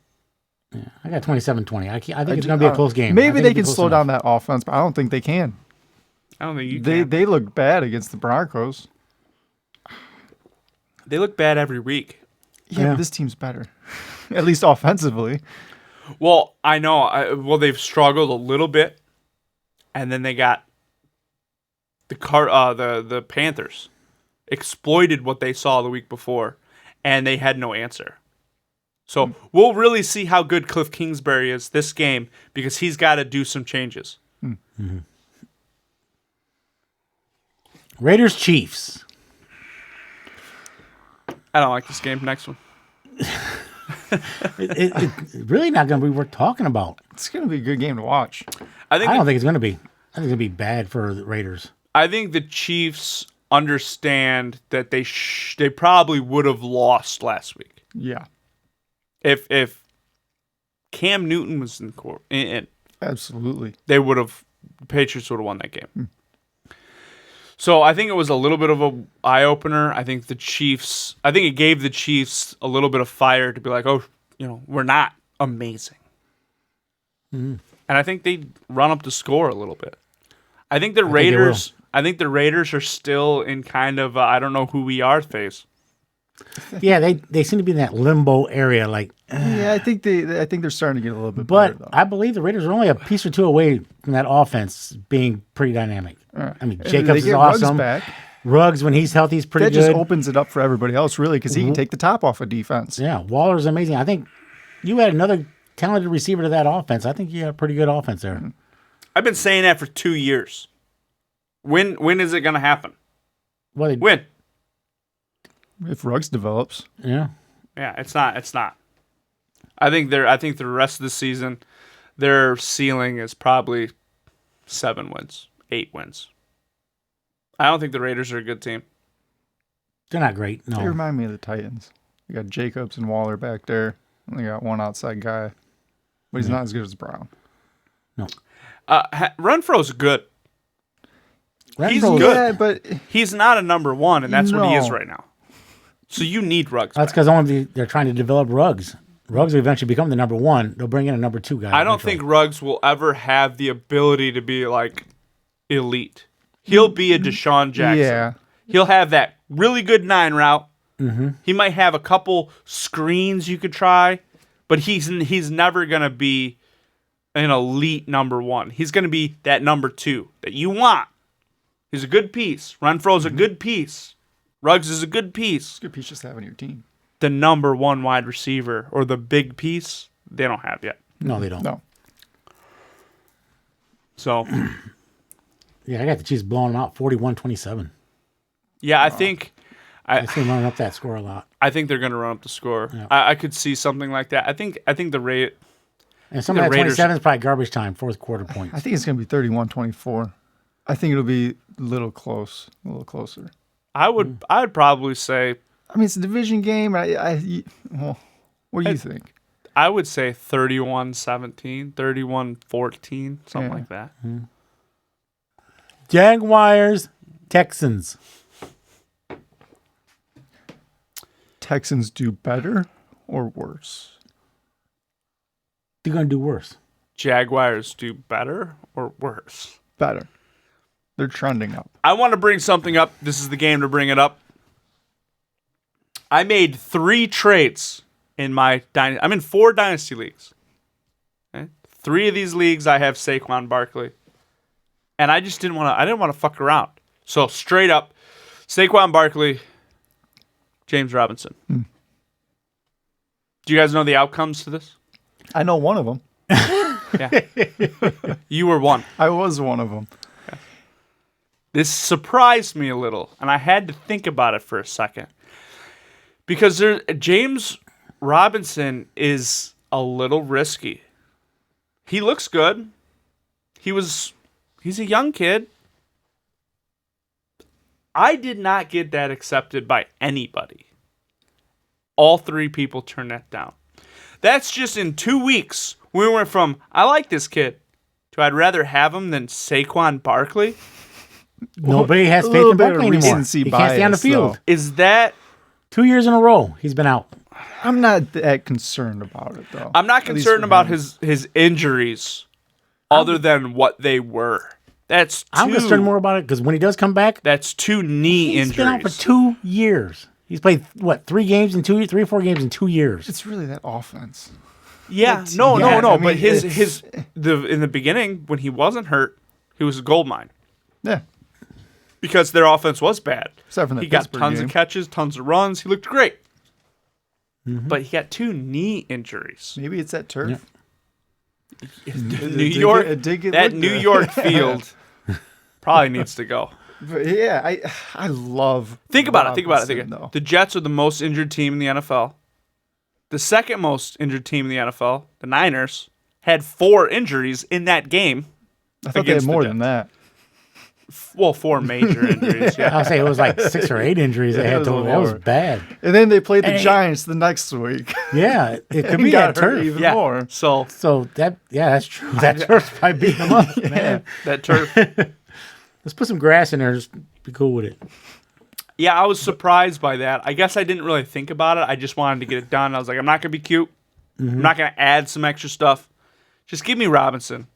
yeah, I got 27-20. I think it's going to be a close game. I Maybe think they it'll be can close slow enough. down that offense, but I don't think they can. I don't think you They can. they look bad against the Broncos. They look bad every week. Yeah, Yeah. but this team's better. At least offensively. Well, I know. They've struggled a little bit, and then they got the Panthers exploited what they saw the week before, and they had no answer. So we'll really see how good Cliff Kingsbury is this game because he's got to do some changes. Raiders Chiefs. I don't like this game. Next one. It's really not going to be worth talking about. It's going to be a good game to watch. I think I don't think it's going to be. I think it's going to be bad for the Raiders. I think the Chiefs understand that they probably would have lost last week Yeah, if Cam Newton was in absolutely. they would have the Patriots would have won that game. So I think it was a little bit of a eye opener. I think it gave the Chiefs a little bit of fire to be like, oh, we're not amazing. And I think they run up the score a little bit. I think the Raiders are still in kind of I don't know who we are phase. Yeah, they seem to be in that limbo area. Like, Yeah, I think they're starting to get a little bit but better, though. I believe the Raiders are only a piece or two away from that offense being pretty dynamic. I mean, If Jacobs they is get Ruggs awesome. back, Ruggs, when he's healthy, is pretty that good. just opens it up for everybody else, really, because he can take the top off of defense. Yeah, Waller's amazing. I think you add another talented receiver to that offense. I think you have a pretty good offense there. I've been saying that for 2 years. When is it going to happen? Well, When? If Ruggs develops. yeah. Yeah, it's not. I think the rest of the season, their ceiling is probably 7 wins, 8 wins. I don't think the Raiders are a good team. They're not great. They No. remind me of the Titans. You got Jacobs and Waller back there. And they got one outside guy. But he's not as good as Brown. No. Renfro's good. He's Renfro's- good. Yeah, but He's not a number one, and that's what he is No. right now. So you need Ruggs. That's back. because they're trying to develop Ruggs. Ruggs will eventually become the number one. They'll bring in a number 2 guy. I don't eventually. think Ruggs will ever have the ability to be like elite. He'll be a Deshaun Jackson. yeah. He'll have that really good 9 route. Mm-hmm. He might have a couple screens you could try, but he's never going to be an elite number 1. He's going to be that number 2 that you want. He's a good piece. Renfro's a good piece. Ruggs is a good piece. Good piece just having your team. The number 1 wide receiver or the big piece, they don't have yet. No, they don't. No. So, Yeah, I got the Chiefs blowing them out 41-27. yeah, I think I see them running up that score a lot. they're going to run up the score. Yeah. I could see something like that. I think the rate. And some of that Raiders- 27 is probably garbage time, fourth quarter points. I think it's going to be 31-24. I think it'll be a little closer. I'd probably say I mean, it's a division game. Well, what do you think? I would say 31-17, 31-14, something Yeah. like that. Jaguars, Texans. Texans do better or worse? They're going to do worse. Jaguars do better or worse? Better. They're trending up. I want to bring something up. This is the game to bring it up. I made 3 trades in my dynasty. I'm in 4 dynasty leagues. Okay? 3 of these leagues I have Saquon Barkley. And I just didn't want to fuck around. So straight up, Saquon Barkley, James Robinson. Do you guys know the outcomes to this? I know one of them. Yeah. You were one. I was one of them. This surprised me a little, and I had to think about it for a second. Because James Robinson is a little risky. He looks good. He's a young kid. I did not get that accepted by anybody. All 3 people turned that down. That's just in 2 weeks. We went from, I like this kid, to I'd rather have him than Saquon Barkley. Nobody has faith little in bit of Barkley anymore. recency He can't stay on the bias, field. though. Is that... 2 years in a row, he's been out. I'm not that concerned about it, though. I'm not At least concerned for about him. his injuries other than what they were. I'm concerned more about it because when he does come back, That's 2 knee he's injuries. been out for 2 years. He's played, 3 or 4 games in 2 years. It's really that offense. Yeah, It's- no. yeah, I But mean, in the beginning when he wasn't hurt, he was a gold mine Yeah. because their offense was bad. Except for the He got Pittsburgh tons game. of catches, tons of runs. He looked great. But he got 2 knee injuries. Maybe it's that turf. New York, it did get that looked New good. York field probably needs to go. But yeah, I love. Think about it. Robinson, though. The Jets are the most injured team in the NFL. The second most injured team in the NFL, the Niners, had 4 injuries in that game. I thought they had against the more Jets. than that. Well, 4 major injuries. Yeah. I'll say it was like 6 or 8 injuries they Yeah, it had was a total. That was war. bad. And then they played the Hey. Giants the next week. Yeah, it could and be got that hurt turf. even Yeah. more. So So that's true. That turf's probably beating them up, man. that turf. Let's put some grass in there. Just be cool with it. Yeah, I was surprised by that. I guess I didn't really think about it. I just wanted to get it done. I was like, I'm not gonna be cute. I'm not gonna add some extra stuff. Just give me Robinson.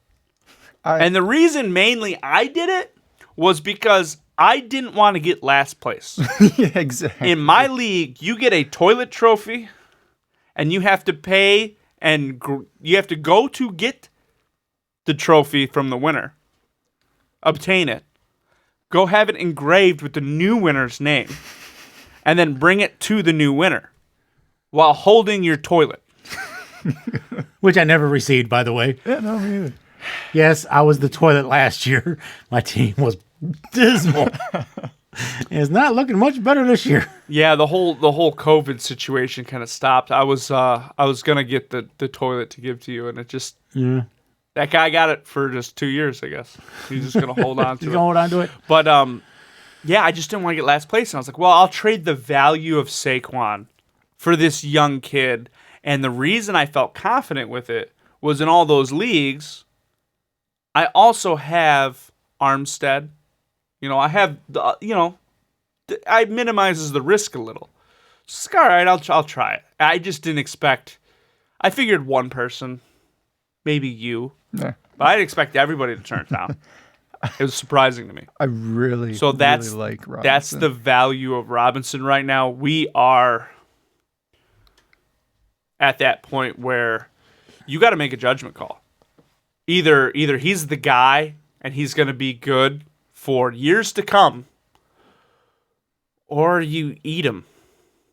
And the reason mainly I did it was because I didn't want to get last place. Yeah, exactly. In my league, you get a toilet trophy, and you have to pay, and you have to go to get the trophy from the winner, obtain it, go have it engraved with the new winner's name, and then bring it to the new winner while holding your toilet. Which I never received, by the way. Yeah, no, me either. Yes, I was the toilet last year. My team was dismal. It's not looking much better this year. Yeah, the whole COVID situation kind of stopped. I was gonna get the toilet to give to you, and it just that guy got it for just 2 years, I guess. He's just gonna hold on to You it. gonna hold on to it? But yeah, I just didn't want to get last place, and I was like, well, I'll trade the value of Saquon for this young kid. And the reason I felt confident with it was in all those leagues, I also have Armstead. You know, I have I minimizes the risk a little. It's like, all right, I'll try it. I just didn't expect. I figured one person, maybe you, Yeah. but I didn't expect everybody to turn it down. It was surprising to me. I really, So that's really like Robinson. that's the value of Robinson right now. We are at that point where you got to make a judgment call. Either he's the guy and he's going to be good for years to come, or you eat him.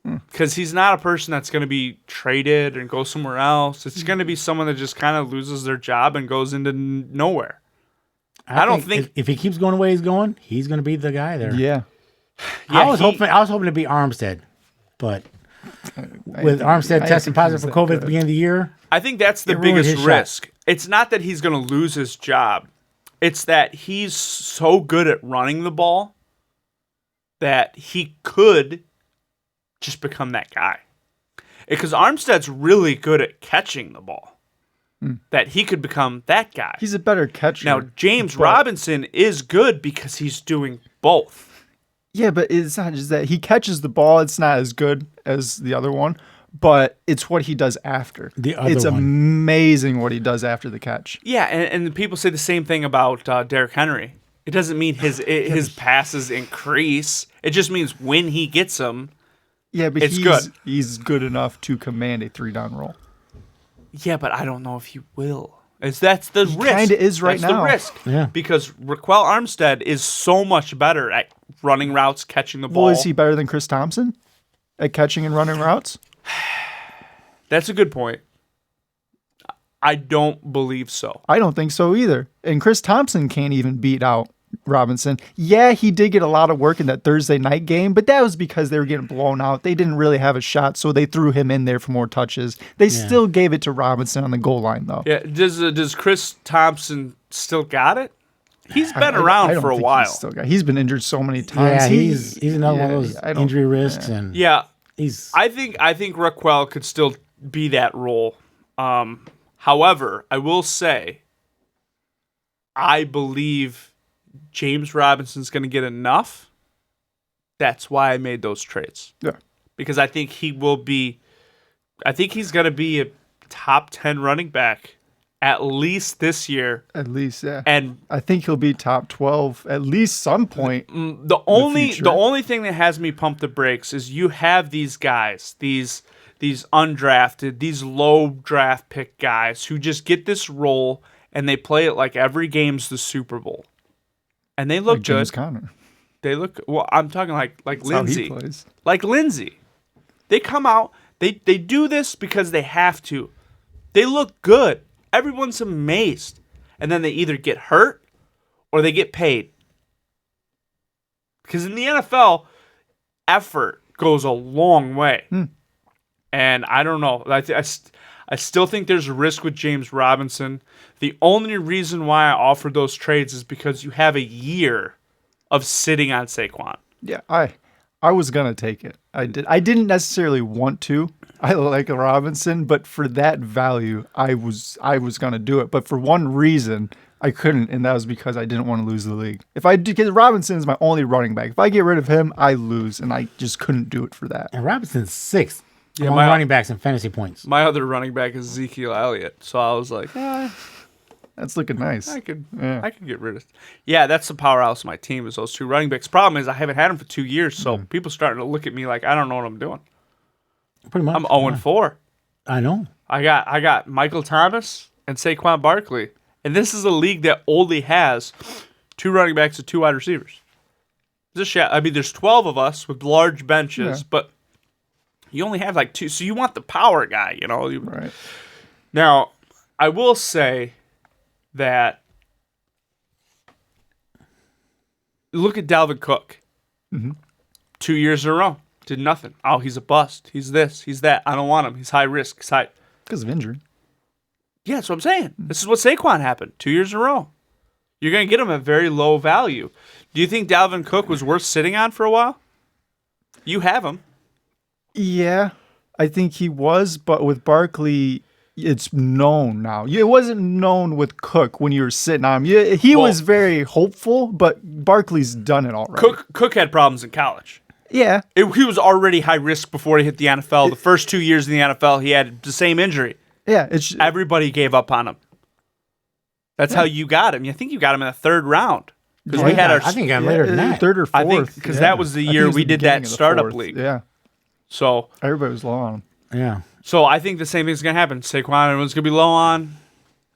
Because he's not a person that's going to be traded and go somewhere else. It's going to be someone that just kind of loses their job and goes into nowhere. I don't think if he keeps going the way he's going, he's going to be the guy there. Yeah. I was hoping to be Armstead, but with Armstead I testing think positive he's for that COVID at the good. beginning of the year, I think that's the It ruined biggest his shot. risk. It's not that he's going to lose his job. It's that he's so good at running the ball that he could just become that guy. Because Armstead's really good at catching the ball. That he could become that guy. He's a better catcher. Now, James but- Robinson is good because he's doing both. Yeah, but it's not just that. He catches the ball. It's not as good as the other one, but it's what he does after. The other it's one. amazing what he does after the catch. Yeah, and people say the same thing about Derrick Henry. It doesn't mean his passes increase. It just means when he gets them. Yeah, but It's he's good. He's good enough to command a 3-down roll. Yeah, but I don't know if he will. That's the risk. kinda is right That's now. the risk. Yeah. Because Raquel Armstead is so much better at running routes, catching the ball. Well, is he better than Chris Thompson at catching and running routes? That's a good point. I don't believe so. I don't think so either. And Chris Thompson can't even beat out Robinson. Yeah, he did get a lot of work in that Thursday night game, but that was because they were getting blown out. They didn't really have a shot, so they threw him in there for more touches. They still gave it to Robinson on the goal line, though. Yeah, does Chris Thompson still got it? He's been around for a while. He's been injured so many times. Yeah, he's another one of those injury risks, and I think Raquel could still be that role. However, I will say, I believe James Robinson's going to get enough. That's why I made those trades. Yeah, because I think he will be. I think he's going to be a top 10 running back. At least this year. At least, yeah. And I think he'll be top 12 at least some point. The only thing that has me pump the brakes is you have these guys, these undrafted, these low draft pick guys who just get this role and they play it like every game's the Super Bowl. And they look like James good. Conner. They look I'm talking like That's Lindsey. how he plays. Like Lindsey. They come out, they do this because they have to. They look good. Everyone's amazed. And then they either get hurt or they get paid. Because in the NFL, effort goes a long way. And I don't know. I still think there's a risk with James Robinson. The only reason why I offered those trades is because you have a year of sitting on Saquon. Yeah, I was gonna take it. I didn't necessarily want to. I like Robinson, but for that value, I was gonna do it. But for one reason, I couldn't, and that was because I didn't want to lose the league. Because Robinson is my only running back. If I get rid of him, I lose, and I just couldn't do it for that. And Robinson's 6th Yeah, among running backs in fantasy points. My other running back is Ezekiel Elliott, so I was like, That's looking nice. I could get rid of. Yeah, that's the powerhouse of my team is those two running backs. Problem is I haven't had them for 2 years, so people starting to look at me like I don't know what I'm doing. Pretty much. I'm 0-4. I know. I got Michael Thomas and Saquon Barkley, and this is a league that only has 2 running backs and 2 wide receivers. I mean, there's 12 of us with large benches, but you only have like 2, so you want the power guy, you know. Right. Now, I will say that look at Dalvin Cook. 2 years in a row, did nothing. Oh, he's a bust. He's this. He's that. I don't want him. He's high risk. He's high. Because of injury. Yeah, that's what I'm saying. This is what Saquon happened 2 years in a row. You're going to get him at very low value. Do you think Dalvin Cook was worth sitting on for a while? You have him. Yeah, I think he was, but with Barkley, it's known now. It wasn't known with Cook when you were sitting on him. He was very hopeful, but Barkley's done it already. Cook had problems in college. Yeah. He was already high risk before he hit the NFL. The first 2 years in the NFL, he had the same injury. Yeah. Everybody gave up on him. That's how you got him. I think you got him in the 3rd round. Because I think I got later than that. 3rd or 4th. I think because that was the year we did that startup 4th. league. Yeah. So everybody was low on him. Yeah. So I think the same thing's gonna happen. Saquon, everyone's gonna be low on.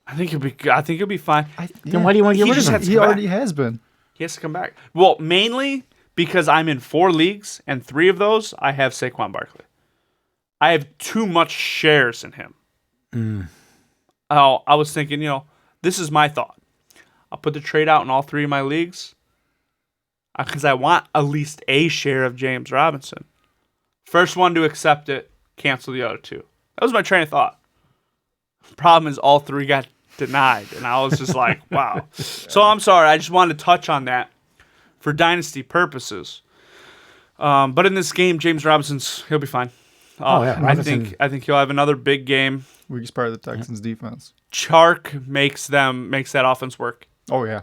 I think he'll be fine. Then why do you want to get rid of him? He already has been. He has to come back. Well, mainly because I'm in 4 leagues, and 3 of those I have Saquon Barkley. I have too much shares in him. Oh, I was thinking, this is my thought. I'll put the trade out in all 3 of my leagues because I want at least a share of James Robinson. First one to accept it, cancel the other 2. That was my train of thought. Problem is all 3 got denied, and I was just like, wow. So I'm sorry. I just wanted to touch on that for dynasty purposes. But in this game, James he'll be fine. I think he'll have another big game. Weakest part of the Texans defense. Chark makes that offense work. Oh yeah.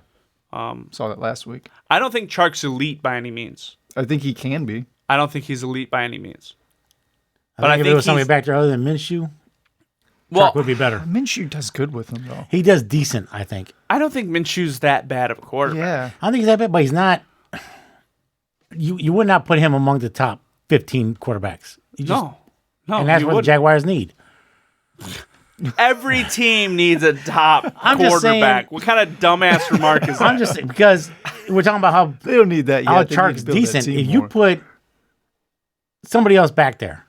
Saw that last week. I don't think Chark's elite by any means. I think he can be. I don't think he's elite by any means. But I think if there was somebody back there other than Minshew, Chark would be better. Minshew does good with him though. He does decent, I think. I don't think Minshew's that bad of a quarterback. Yeah. I don't think he's that bad, but he's not. You would not put him among the top 15 quarterbacks. No, and that's what the Jaguars need. Every team needs a top I'm quarterback. Just saying, what kind of dumbass remark is that? I'm just saying, because we're talking about how they don't need that yet. How Chark's decent. If you put somebody else back there,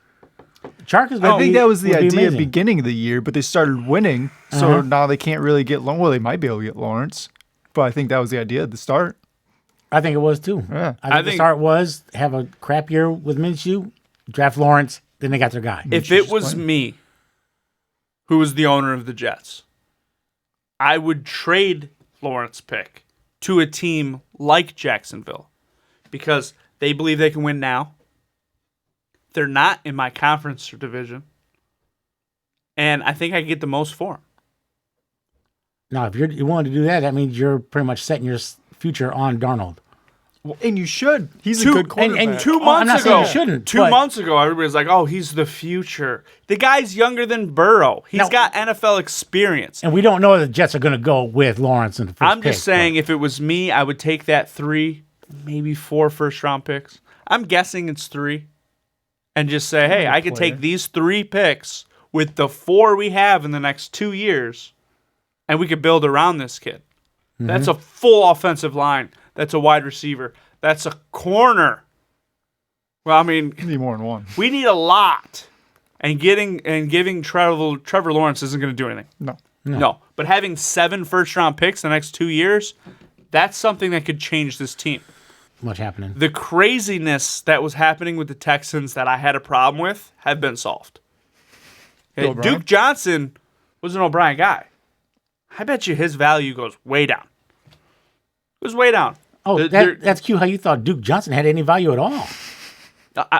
Chark is. I think that was the would be idea at the amazing. beginning of the year, but they started winning, so now they can't really get. Well, they might be able to get Lawrence, but I think that was the idea at the start. I think it was too. Yeah. I think the think- start was have a crap year with Minshew, draft Lawrence, then they got their guy. If it was me, who was the owner of the Jets, I would trade Lawrence pick to a team like Jacksonville because they believe they can win now. They're not in my conference or division. And I think I could get the most for them. Now, if you want to do that, that means you're pretty much setting your future on Darnold. And you should. He's Two- a good quarterback. And 2 I'm months not saying ago, you shouldn't, 2 but- months ago, everybody's like, "Oh, he's the future." The guy's younger than Burrow. He's Now- got NFL experience. And we don't know the Jets are going to go with Lawrence in the 1st I'm just saying, if it was me, I would take that 3, maybe 4 first-round picks. I'm guessing it's 3, and just say, "Hey, I could take these 3 picks with the 4 we have in the next 2 years, and we could build around this kid." That's a full offensive line. That's a wide receiver. That's a corner. Well, I mean, Need more than one. we need a lot, and giving Trevor Lawrence isn't going to do anything. No. But having 7 first-round picks the next 2 years, that's something that could change this team. Much happening. The craziness that was happening with the Texans that I had a problem with have been solved. Okay, Bill O'Brien? Duke Johnson was an O'Brien guy. I bet you his value goes way down. It was way down. Oh, that's cute how you thought Duke Johnson had any value at all.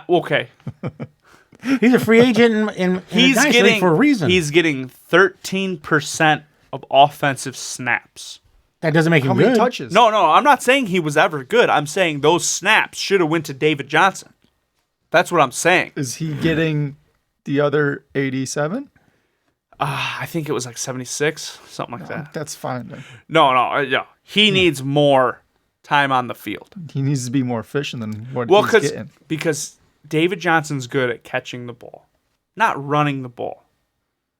Okay. He's a free agent in He's Dynasty getting for a reason. He's getting 13% of offensive snaps. That doesn't make him How many good. touches? No, I'm not saying he was ever good. I'm saying those snaps should have went to David Johnson. That's what I'm saying. Is he getting the other 87? I think it was like 76, something like that. That's fine then. No. He needs more time on the field. He needs to be more efficient than what Well, he's getting. because David Johnson's good at catching the ball, not running the ball.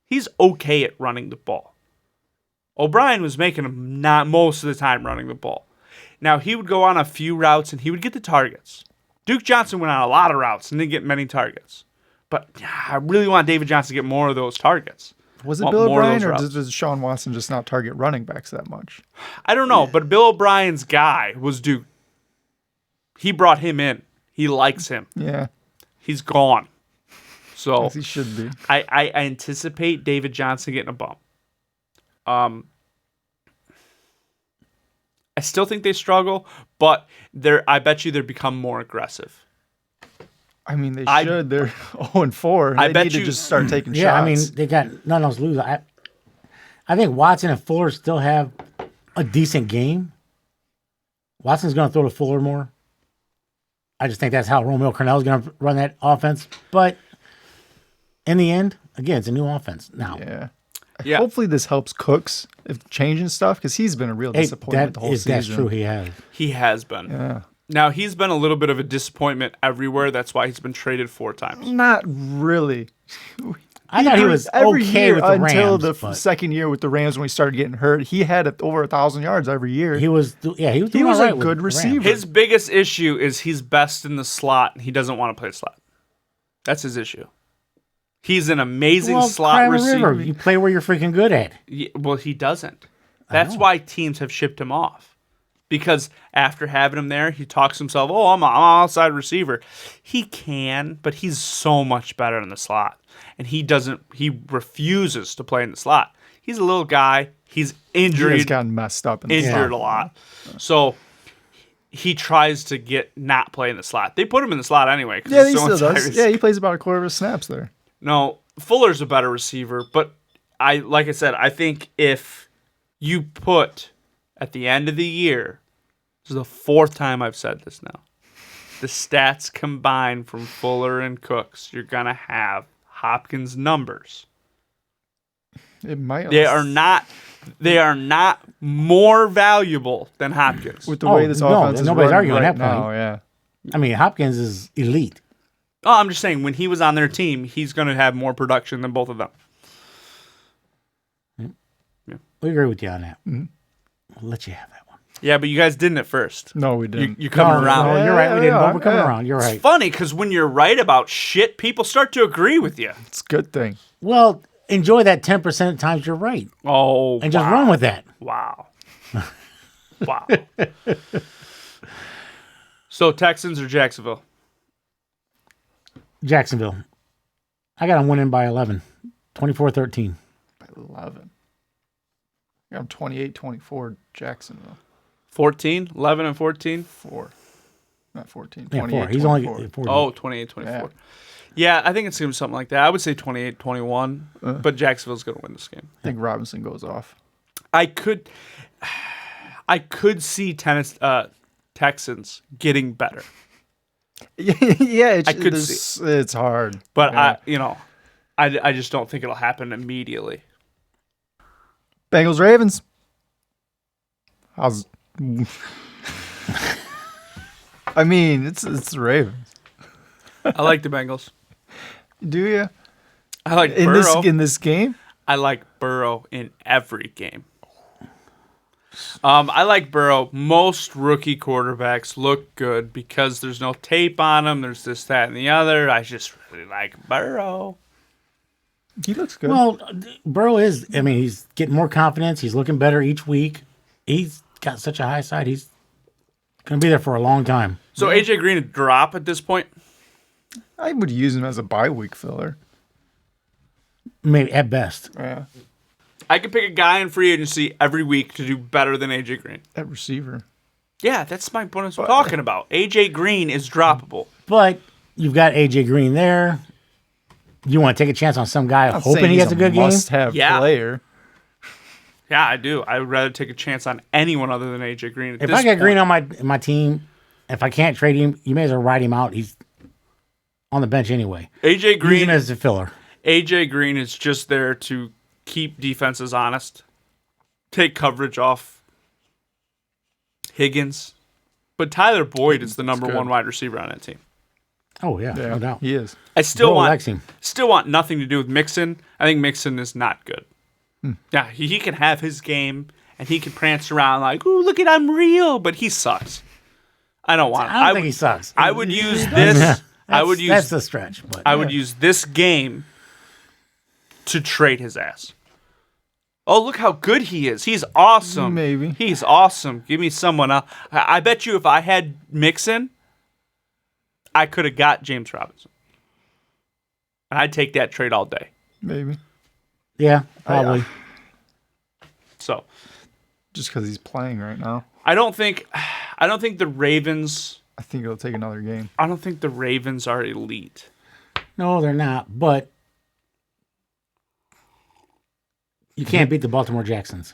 He's okay at running the ball. O'Brien was making him not most of the time running the ball. Now, he would go on a few routes and he would get the targets. Duke Johnson went on a lot of routes and didn't get many targets. But I really want David Johnson to get more of those targets. Was it Want Bill more of O'Brien those or routes. does Sean Watson just not target running backs that much? I don't know, but Bill O'Brien's guy was Duke. He brought him in. He likes him. Yeah, He's gone. So as he should be. I anticipate David Johnson getting a bump. I still think they struggle, but I bet you they're become more aggressive. I mean, they should. They're 0-4. I They bet need to you- just start taking Yeah, shots. I mean, they got nothing else to lose. I think Watson and Fuller still have a decent game. Watson's going to throw to Fuller more. I just think that's how Romeo Cornell's going to run that offense. But in the end, again, it's a new offense now. yeah. Yeah. Hopefully this helps Cooks if changing stuff because he's been a real disappointment the whole season. That's true. He has. He has been. Yeah. Now, he's been a little bit of a disappointment everywhere. That's why he's been traded 4 times. Not really. I thought he was every okay year with the until Rams, the but second year with the Rams when he started getting hurt. He had over 1,000 yards every year. he was doing He was all a right with good the receiver. Rams. His biggest issue is he's best in the slot, and he doesn't want to play slot. That's his issue. He's an amazing Well, slot Crime receiver. River, you play where you're freaking good at. Well, he doesn't. That's why teams have shipped him off. Because after having him there, he talks to himself, "Oh, I'm an outside receiver." He can, but he's so much better in the slot. And he refuses to play in the slot. He's a little guy. He's He injured. has gotten messed up in the Injured slot. a lot. So he tries to not play in the slot. They put him in the slot anyway. 'Cause Yeah, he's he so still inside does. Yeah, he plays about a quarter of his snaps there. No, Fuller's a better receiver, but like I said, I think if you put at the end of the year, this is the 4th time I've said this now, the stats combined from Fuller and Cooks, you're gonna have Hopkins' numbers. It might. They are not more valuable than Hopkins. with the way this offense is nobody's run arguing right that now. point. Yeah. I mean, Hopkins is elite. Oh, I'm just saying, when he was on their team, he's going to have more production than both of them. We agree with you on that. Mm-hmm. We'll let you have that one. Yeah, but you guys didn't at first. No, we didn't. You're coming around. No, you're right. We didn't, but we're coming yeah. around. You're right. It's funny because when you're right about shit, people start to agree with you. It's a good thing. Well, enjoy that 10% of times you're right. Oh, And just run with that. Wow. Wow. So Texans or Jacksonville? Jacksonville. I got them winning by 11. 24-13. By 11. I got 28-24 Jacksonville. 14? 11 and 14? 4. Not 14. Yeah, 28, 4. He's only 24. 40. Oh, 28-24. Yeah, I think it's going to be something like that. I would say 28-21, but Jacksonville's going to win this game. I think Robinson goes off. I could see Texans getting better, Yeah, I could see. it's hard. but Yeah. I just don't think it'll happen immediately. Bengals Ravens. How's I mean, it's the Ravens. I like the Bengals. Do you? I like In Burrow. this game? I like Burrow in every game. I like Burrow. Most rookie quarterbacks look good because there's no tape on them. There's this, that, and the other. I just really like Burrow. He looks good. Well, Burrow is, I mean, he's getting more confidence. He's looking better each week. He's got such a high side. He's going to be there for a long time. So AJ Green a drop at this point? I would use him as a bye week filler. Maybe at best. Yeah. I could pick a guy in free agency every week to do better than AJ Green. At receiver. Yeah, that's my point I'm talking about. AJ Green is droppable. But you've got AJ Green there. You want to take a chance on some guy hoping he has a good game? Must-have Yeah. player. Yeah, I do. I would rather take a chance on anyone other than AJ Green. At If this I got Green point. on my team, if I can't trade him, you may as well ride him out. He's on the bench anyway. AJ Use Green him as a filler. AJ Green is just there to keep defenses honest, take coverage off Higgins. But Tyler Boyd is the number good. one wide receiver on that team. Oh, yeah, Yeah, no doubt. he is. I still Burrow want likes him. nothing to do with Mixon. I think Mixon is not good. Yeah, he can have his game and he can prance around like, "Ooh, look at I'm real," but he sucks. I don't want. I don't think he sucks. I would use this. That's a stretch. But I would use this game to trade his ass. Oh, look how good he is. He's awesome. Maybe. He's awesome. Give me someone else. I bet you if I had Mixon, I could have got James Robinson. And I'd take that trade all day. Maybe. Yeah, probably. So Just because he's playing right now. I don't think the Ravens I think it'll take another game. I don't think the Ravens are elite. No, they're not. But you can't beat the Baltimore Jacksons.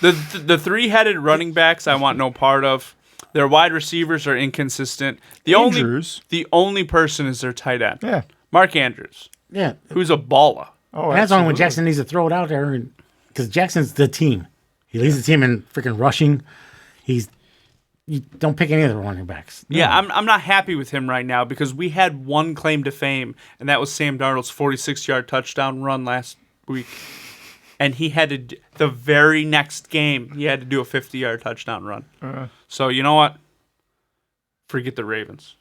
The three-headed running backs I want no part of. Their wide receivers are inconsistent. Andrews. The only person is their tight end. Yeah. Mark Andrews, Yeah. who's a baller. Oh, And that's only when absolutely. Jackson needs to throw it out there. Because Jackson's the team. He leads the team in freaking rushing. You don't pick any of the running backs. Yeah, I'm not happy with him right now because we had one claim to fame, and that was Sam Darnold's 46-yard touchdown run last week. And he had to, the very next game, he had to do a 50-yard touchdown run. So you know what? Forget the Ravens.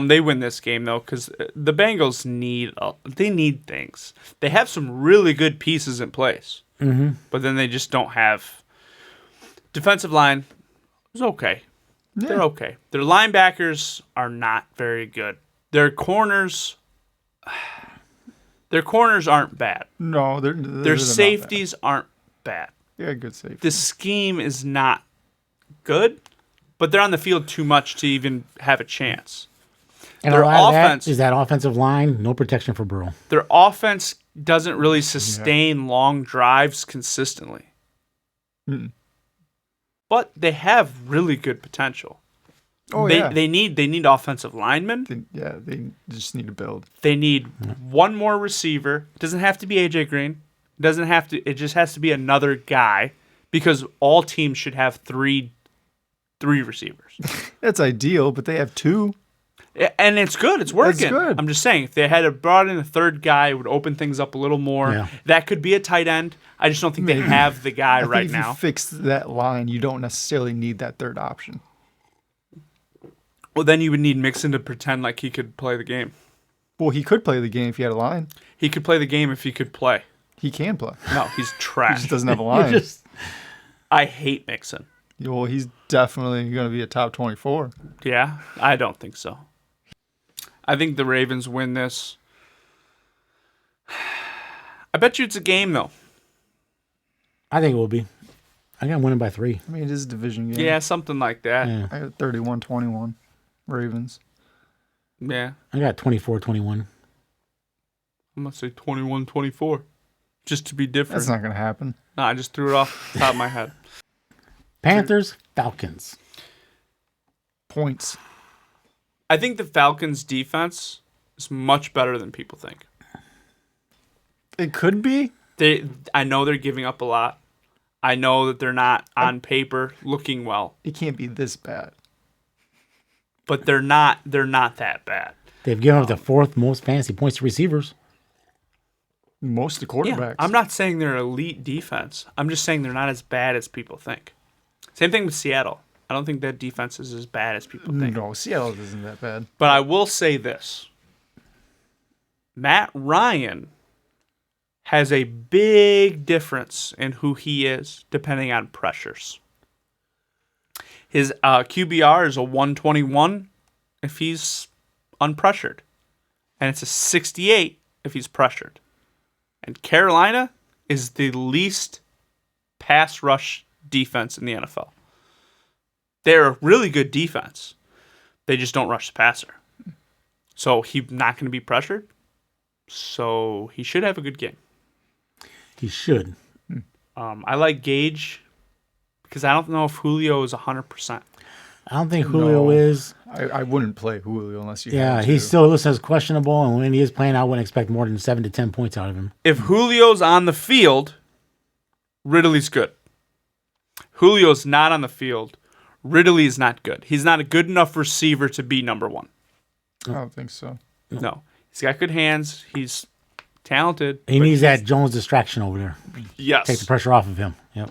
They win this game though because the Bengals need things. They have some really good pieces in place, but then they just don't have. Defensive line is okay. Yeah. They're okay. Their linebackers are not very good. Their corners aren't bad. No, they're Their not bad. safeties aren't bad. Yeah, good safety. The scheme is not good, but they're on the field too much to even have a chance. And Their a lot offense- of that is that offensive line, no protection for Burrow. Their offense doesn't really sustain long drives consistently. Mm. But they have really good potential. Oh, they, yeah. they need offensive linemen. They just need to build. They need one more receiver. It doesn't have to be AJ Green. It just has to be another guy because all teams should have three receivers. That's ideal, but they have two. And it's good. It's working. It's good. I'm just saying, if they had brought in a third guy, it would open things up a little more. Yeah. That could be a tight end. I just don't think they have the guy I think right if now. you fix that line, you don't necessarily need that third option. Well, then you would need Mixon to pretend like he could play the game. Well, he could play the game if he had a line. He could play the game if he could play. He can play. No, he's He trash. just doesn't have a line. I hate Mixon. Well, he's definitely going to be a top 24. Yeah, I don't think so. I think the Ravens win this. I bet you it's a game, though. I think it will be. I got winning by 3. I mean, it is a division game. Yeah, something like that. Yeah. I got 31-21 Ravens. Yeah. I got 24-21. I'm going to say 21-24. Just to be different. That's not going to happen. No, I just threw it off the top of my head. Panthers, Falcons. Points. I think the Falcons' defense is much better than people think. It could be. I know they're giving up a lot. I know that they're not on paper looking well, It can't be this bad. but they're not that bad. They've given up the 4th most fantasy points to receivers. Most of the quarterbacks. Yeah, I'm not saying they're elite defense. I'm just saying they're not as bad as people think. Same thing with Seattle. I don't think that defense is as bad as people think. No, Seattle isn't that bad. But I will say this. Matt Ryan has a big difference in who he is depending on pressures. His QBR is a 121 if he's unpressured. And it's a 68 if he's pressured. And Carolina is the least pass rush defense in the NFL. They're a really good defense. They just don't rush the passer. So he's not going to be pressured. So he should have a good game. He should. I like Gage because I don't know if Julio is 100%. I don't think Julio No. is. I wouldn't play Julio unless you Yeah, had to. he's still listed as questionable, and when he is playing, I wouldn't expect more than 7 to 10 points out of him. If Julio's on the field, Ridley's good. Julio's not on the field, Ridley is not good. He's not a good enough receiver to be number 1. I don't think so. No. He's got good hands. He's talented. He but needs that Jones distraction over there. Yes. Take the pressure off of him. Yep.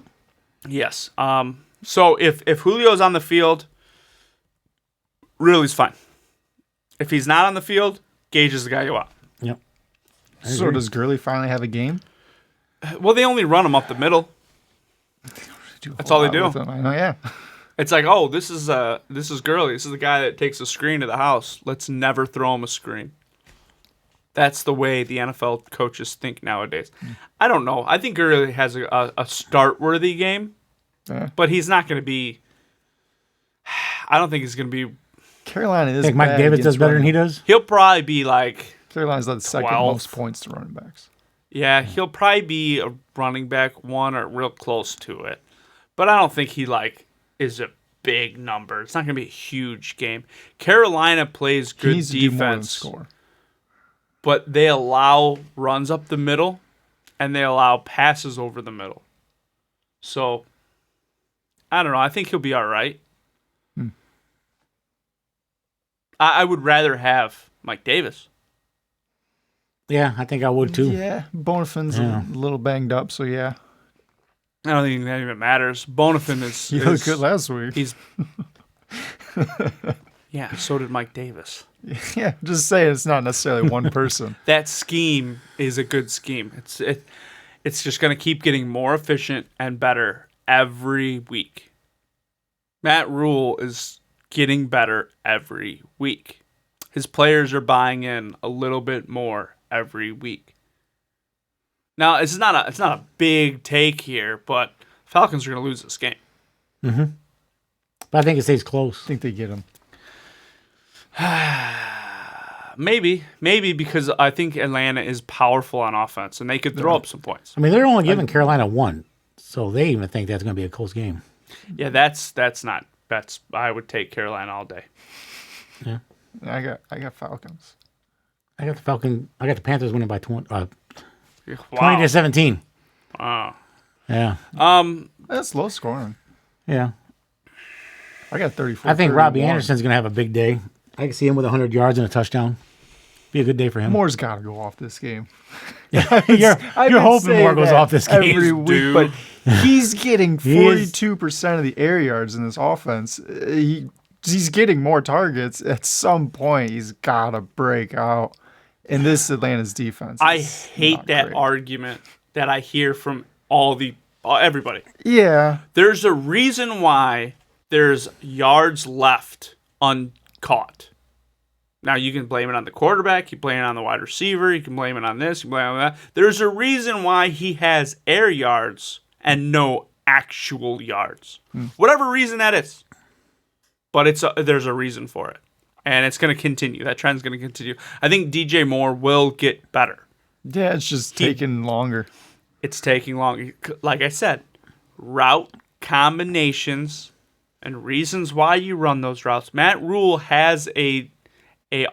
Yes. So if Julio's on the field, Ridley's fine. If he's not on the field, Gage is the guy you want. Yep. So does Gurley finally have a game? Well, they only run him up the middle. That's all they do. I know, yeah. It's like, oh, this is Gurley. This is the guy that takes a screen to the house. Let's never throw him a screen. That's the way the NFL coaches think nowadays. I don't know. I think Gurley has a start-worthy game, Yeah. but he's not going to be. I don't think he's going to be. Carolina is Think Mike bad Davis does against better than running. he does? He'll probably be like. Carolina's the second 12th. most points to running backs. Yeah, he'll probably be a running back 1 or real close to it. But I don't think he is a big number. It's not going to be a huge game. Carolina plays He good needs to do more than defense, score. but they allow runs up the middle and they allow passes over the middle. So I don't know. I think he'll be all right. I would rather have Mike Davis. Yeah, I think I would too. Yeah, Bonafin's Yeah. a little banged up, so yeah. I don't think that even matters. Bonifin is. He looked good last week. He's. Yeah, so did Mike Davis. Yeah, just saying it's not necessarily one person. That scheme is a good scheme. It's just going to keep getting more efficient and better every week. Matt Rule is getting better every week. His players are buying in a little bit more every week. Now, it's not a big take here, but Falcons are going to lose this game. But I think it stays close. I think they get him. Maybe because I think Atlanta is powerful on offense and they could throw up some points. I mean, they're only giving Carolina 1, so they even think that's going to be a close game. Yeah, that's not. I would take Carolina all day. Yeah. I got Falcons. I got the Panthers winning by 20 Wow. to 17. Wow. Yeah. That's low scoring. Yeah. I got 34. I think Robbie 31. Anderson's going to have a big day, I can see him with 100 yards and a touchdown. Be a good day for him. Moore's got to go off this game. you're I've been hoping Moore saying goes that off this game. every week, dude. but he's getting He is. 42% of the air yards in this offense. He's getting more targets. At some point, he's got to break out. And this Atlanta's defense. I is hate not that great. argument that I hear from everybody. Yeah. There's a reason why there's yards left uncaught. Now, you can blame it on the quarterback. You blame it on the wide receiver. You can blame it on this. You blame it on that. There's a reason why he has air yards and no actual yards. Whatever reason that is. But there's a reason for it. And it's going to continue. That trend's going to continue. I think DJ Moore will get better. Yeah, it's just taking longer. It's taking long. Like I said, route combinations and reasons why you run those routes. Matt Rule has a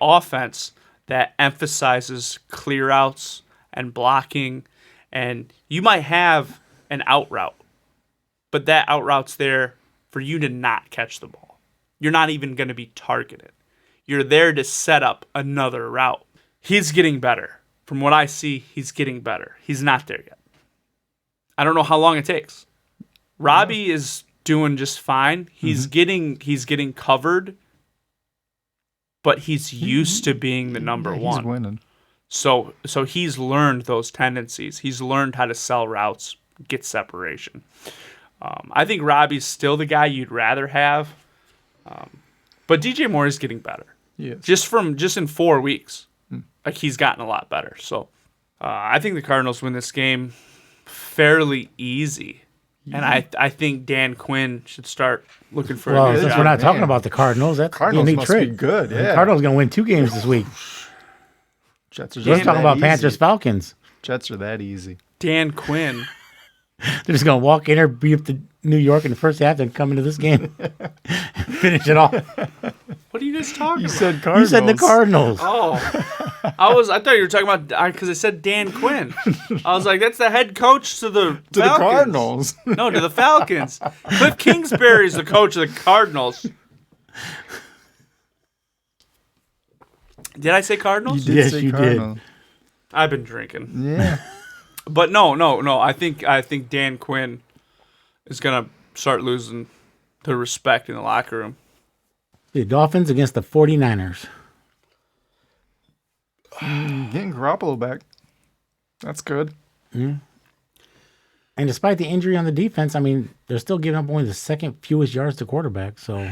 offense that emphasizes clear outs and blocking, and you might have an out route, but that out route's there for you to not catch the ball. You're not even going to be targeted. You're there to set up another route. He's getting better. From what I see, he's getting better. He's not there yet. I don't know how long it takes. Robbie is doing just fine. He's getting covered, but he's used to being the number one. He's winning. So he's learned those tendencies. He's learned how to sell routes, get separation. I think Robbie's still the guy you'd rather have, but DJ Moore is getting better. Yes. Just in 4 weeks, like he's gotten a lot better. So I think the Cardinals win this game fairly easy. And I think Dan Quinn should start looking for a new Since job. we're not talking about the Cardinals, that's Cardinals the neat must trick. be good. The Yeah. Cardinals going to win 2 games this week. Jets are Let's just talk that about easy. Panthers Falcons. Jets are that easy. Dan Quinn. They're just going to walk in there, beat up to New York in the first half, and come into this game, finish it off. What are you guys talking You about? said You Cardinals. said the Cardinals. Oh, I thought you were talking about because I said Dan Quinn. I was like, that's the head coach to the To the Falcons. Cardinals. No, to the Falcons. Cliff Kingsbury is the coach of the Cardinals. Did I say Cardinals? You did Yes, say you did. Cardinals. I've been drinking, Yeah. but no. I think Dan Quinn is gonna start losing the respect in the locker room. The Dolphins against the 49ers. Getting Garoppolo back. That's good. And despite the injury on the defense, I mean, they're still giving up only the second fewest yards to quarterback. So,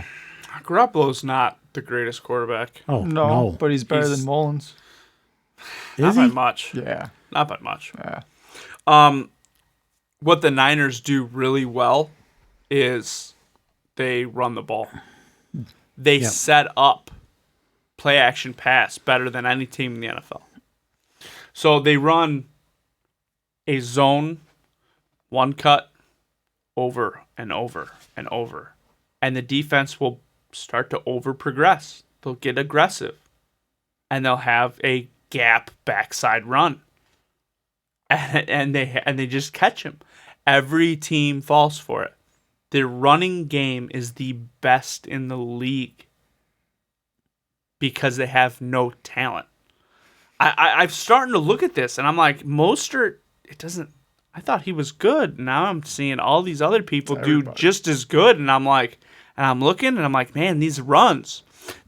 Garoppolo's not the greatest quarterback. oh, No, no. but he's better He's- than Mullins. Not Is by he? much. Yeah. Not by much. Yeah. What the Niners do really well is they run the ball. They set up play action pass better than any team in the NFL. So they run a zone, one cut, over and over and over. And the defense will start to over progress. They'll get aggressive. And they'll have a gap backside run. And they just catch him. Every team falls for it. Their running game is the best in the league because they have no talent. I'm starting to look at this and I'm like, Mostert, it doesn't. I thought he was good. Now I'm seeing all these other people do just as good, and I'm like, and I'm looking and I'm like, man, these runs,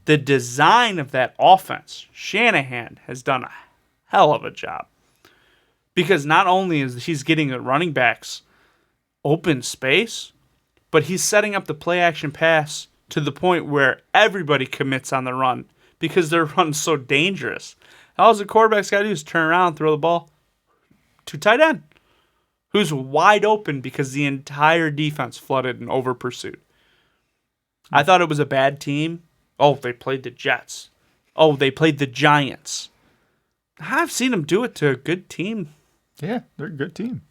the design of that offense, Shanahan has done a hell of a job. Because not only is he's getting the running backs open space, but he's setting up the play action pass to the point where everybody commits on the run because their run's so dangerous. All the quarterback's got to do is turn around and throw the ball to tight end, who's wide open because the entire defense flooded and over pursued. I thought it was a bad team. Oh, they played the Jets. Oh, they played the Giants. I've seen them do it to a good team. Yeah, they're a good team.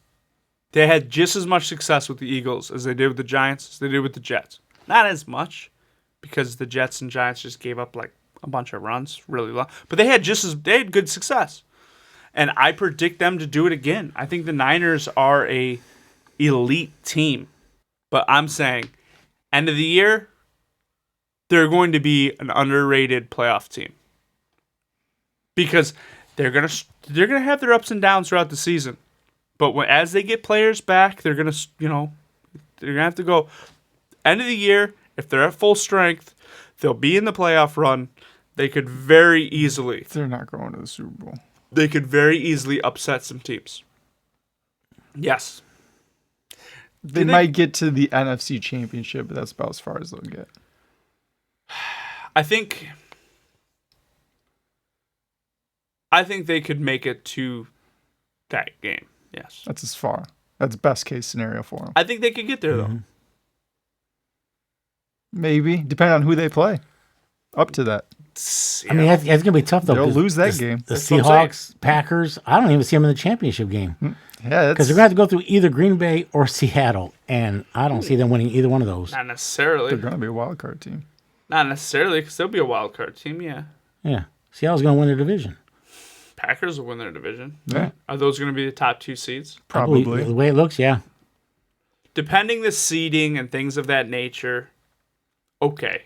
They had just as much success with the Eagles as they did with the Giants, as they did with the Jets. Not as much, because the Jets and Giants just gave up like a bunch of runs really low. But they had good success. And I predict them to do it again. I think the Niners are a elite team. But I'm saying, end of the year, they're going to be an underrated playoff team because they're gonna have their ups and downs throughout the season. But as they get players back, they're gonna have to go end of the year. If they're at full strength, they'll be in the playoff run. They could very easily. They're not going to the Super Bowl. They could very easily upset some teams. Yes. They might get to the NFC Championship, but that's about as far as they'll get. I think they could make it to that game. Yes. That's as far. That's best case scenario for them. I think they could get there, though. Maybe, depending on who they play. Up to that. I mean, it's going to be tough, though. They'll lose that game. The That's what I'm Seahawks, Packers, I don't even see them in the championship game. Yeah, Because they're going to have to go through either Green Bay or Seattle, and I don't see them winning either one of those. Not necessarily. they're going to be a wild card team. Not necessarily, because they'll be a wild card team, yeah. Yeah. Seattle's going to win their division. Packers will win their division. Yeah, Are those going to be the top 2 seeds? I believe- probably. The way it looks, yeah. Depending the seeding and things of that nature, okay.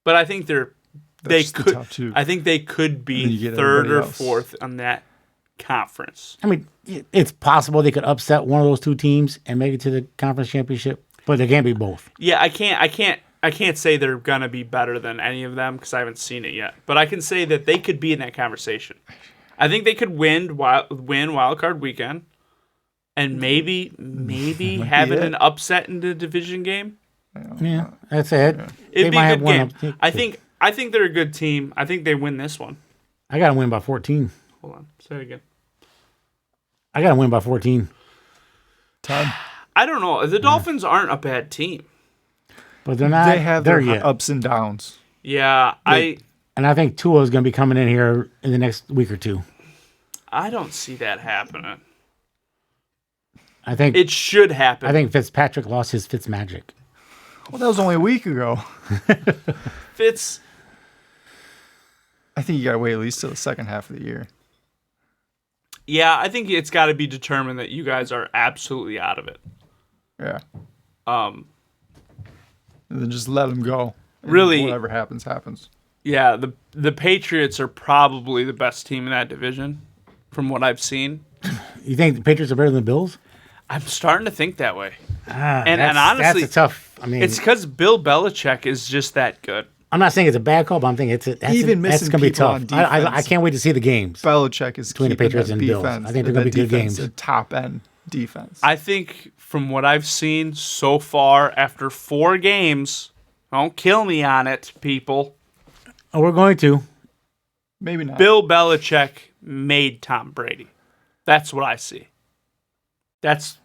But I think they That's the could. top 2. I think they could And then you be get third or everybody else. fourth on that conference. I mean, it's possible they could upset one of those two teams and make it to the conference championship, but they can't be both. Yeah, I can't say they're gonna be better than any of them because I haven't seen it yet. But I can say that they could be in that conversation. I think they could win wild card weekend, and maybe having it. an upset in the division game. Yeah, that's it. It'd be a good game. up- I think they're a good team. I think they win this one. I got to win by 14. Hold on, say it again. I got to win by 14. Todd, I don't know. The Dolphins aren't a bad team. But they're not they have there their yet. ups and downs. Yeah, And I think Tua is going to be coming in here in the next week or two. I don't see that happening. I think It should happen. I think Fitzpatrick lost his Fitz magic. Well, that was only a week ago. Fitz. I think you got to wait at least till the second half of the year. Yeah, I think it's got to be determined that you guys are absolutely out of it. Yeah. Um, And then just let them go. And Really- whatever happens, happens. yeah, the Patriots are probably the best team in that division, from what I've seen. You think the Patriots are better than the Bills? I'm starting to think that way. And honestly, that's a tough. I mean, It's because Bill Belichick is just that good. I'm not saying it's a bad call, but I'm thinking that's Even that's missing going to be people tough. on I defense. can't wait to see the games. Belichick is Between the keeping Patriots that and Bills. defense. I think they're gonna that be good defense games. A top end defense. I think from what I've seen so far after 4 games, don't kill me on it, people. Oh, we're going to. Maybe not. Bill Belichick made Tom Brady. That's what I see. That's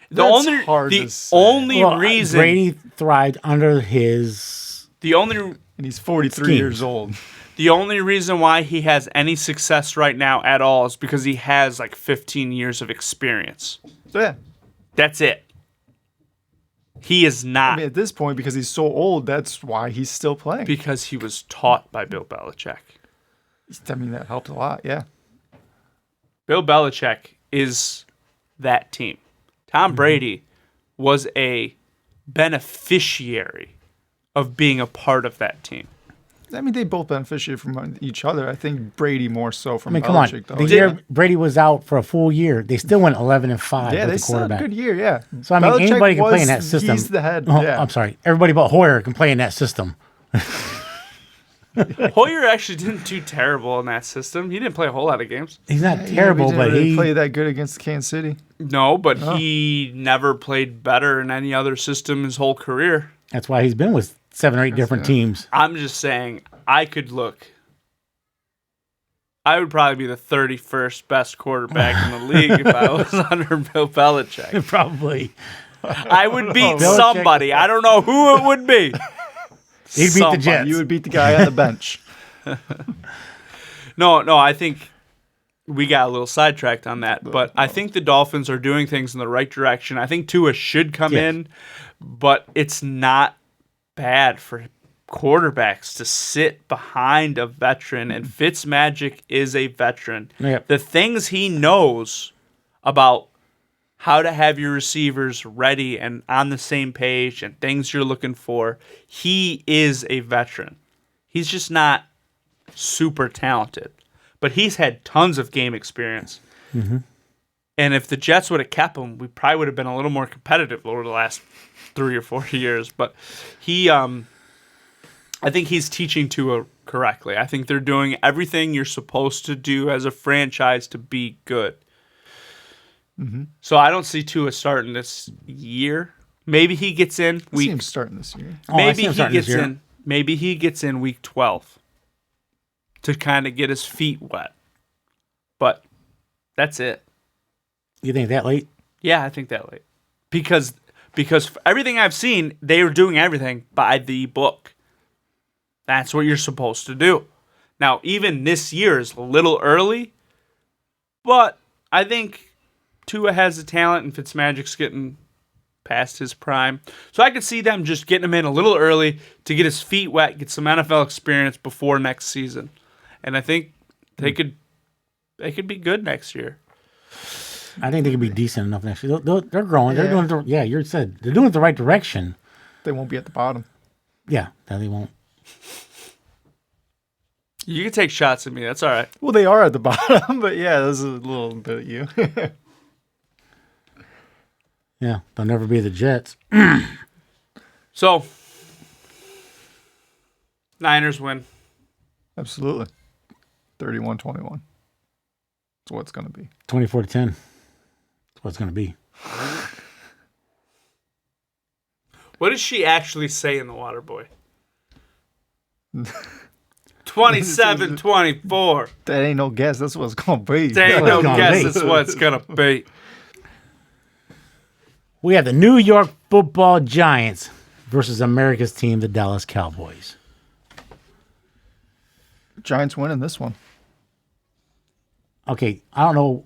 the That's only hard the to say. only Well, reason Brady thrived under his. the only And he's 43 Schemes. years old. the only reason why he has any success right now at all is because he has like 15 years of experience. So, yeah. That's it. He is not I mean, at this point, because he's so old, that's why he's still playing. because he was taught by Bill Belichick. I mean, that helped a lot, yeah. Bill Belichick is that team. Tom Brady was a beneficiary of being a part of that team. I mean, they both benefited from each other. I think Brady more so from I mean, come on. Belichick, The though. year Brady was out for a full year, they still went 11-5 Yeah, with they the still had a quarterback. good year, yeah. So I mean, Belichick anybody can play in that was- system. He's the head, Oh, yeah. I'm sorry. Everybody but Hoyer can play in that system. Hoyer actually didn't do terrible in that system. He didn't play a whole lot of games. He's not Yeah, terrible, didn't but really he. play that good against Kansas City. No, but he never played better in any other system his whole career. That's why he's been with 7 or 8 different teams. I'm just saying, I could look. I would probably be the 31st best quarterback in the league if I was under Bill Belichick. Probably. I would beat Belichick- somebody. I don't know who it would be. He'd beat the Somebody. Jets. You would beat the guy on the bench. No, I think we got a little sidetracked on that. But I think the Dolphins are doing things in the right direction. I think Tua should come Yes. in, but it's not bad for quarterbacks to sit behind a veteran, and Fitzmagic is a veteran. Yep. The things he knows about how to have your receivers ready and on the same page and things you're looking for. He is a veteran. He's just not super talented, but he's had tons of game experience. Mm-hmm. And if the Jets would have kept him, we probably would have been a little more competitive over the last 3 or 4 years. But I think he's teaching Tua correctly. I think they're doing everything you're supposed to do as a franchise to be good. Mm-hmm. So I don't see Tua starting this year. Maybe he gets in I see him week. starting this year. Maybe he gets in. Maybe he gets in week 12 to kind of get his feet wet. But that's it. You think that late? Yeah, I think that late. Because everything I've seen, they are doing everything by the book. That's what you're supposed to do. Now, even this year is a little early, but I think Tua has the talent and Fitzmagic's getting past his prime. So I could see them just getting him in a little early to get his feet wet, get some NFL experience before next season. And I think they could be good next year. I think they could be decent enough next year. They're growing. They're Yeah. doing you said they're doing it the right direction. They won't be at the bottom. Yeah, no, they won't. You can take shots at me. That's all right. Well, they are at the bottom, but yeah, this is a little bit of you. Yeah, they'll never be the Jets. So, Niners win. Absolutely. 31-21. That's what it's going to be. 24-10. That's what it's going to be. What does she actually say in The Water Boy? 27-24. That ain't no guess. That's what it's going to be. There ain't no guess it's what it's going to be. We have the New York Football Giants versus America's team, the Dallas Cowboys. Giants winning this one. Okay, I don't know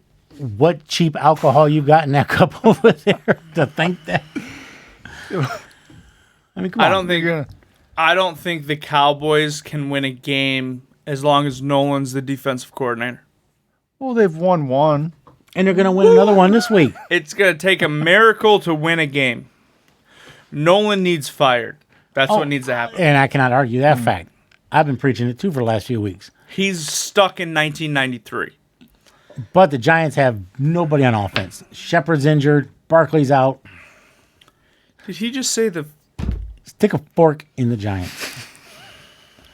what cheap alcohol you got in that cup over there to think that. I mean, come on. I don't think the Cowboys can win a game as long as Nolan's the defensive coordinator. Well, they've won one. And they're going to win another one this week. It's going to take a miracle to win a game. Nolan needs fired. That's what needs to happen. And I cannot argue that fact. I've been preaching it too for the last few weeks. He's stuck in 1993. But the Giants have nobody on offense. Shepard's injured. Barkley's out. Did he just say the... Stick a fork in the Giants.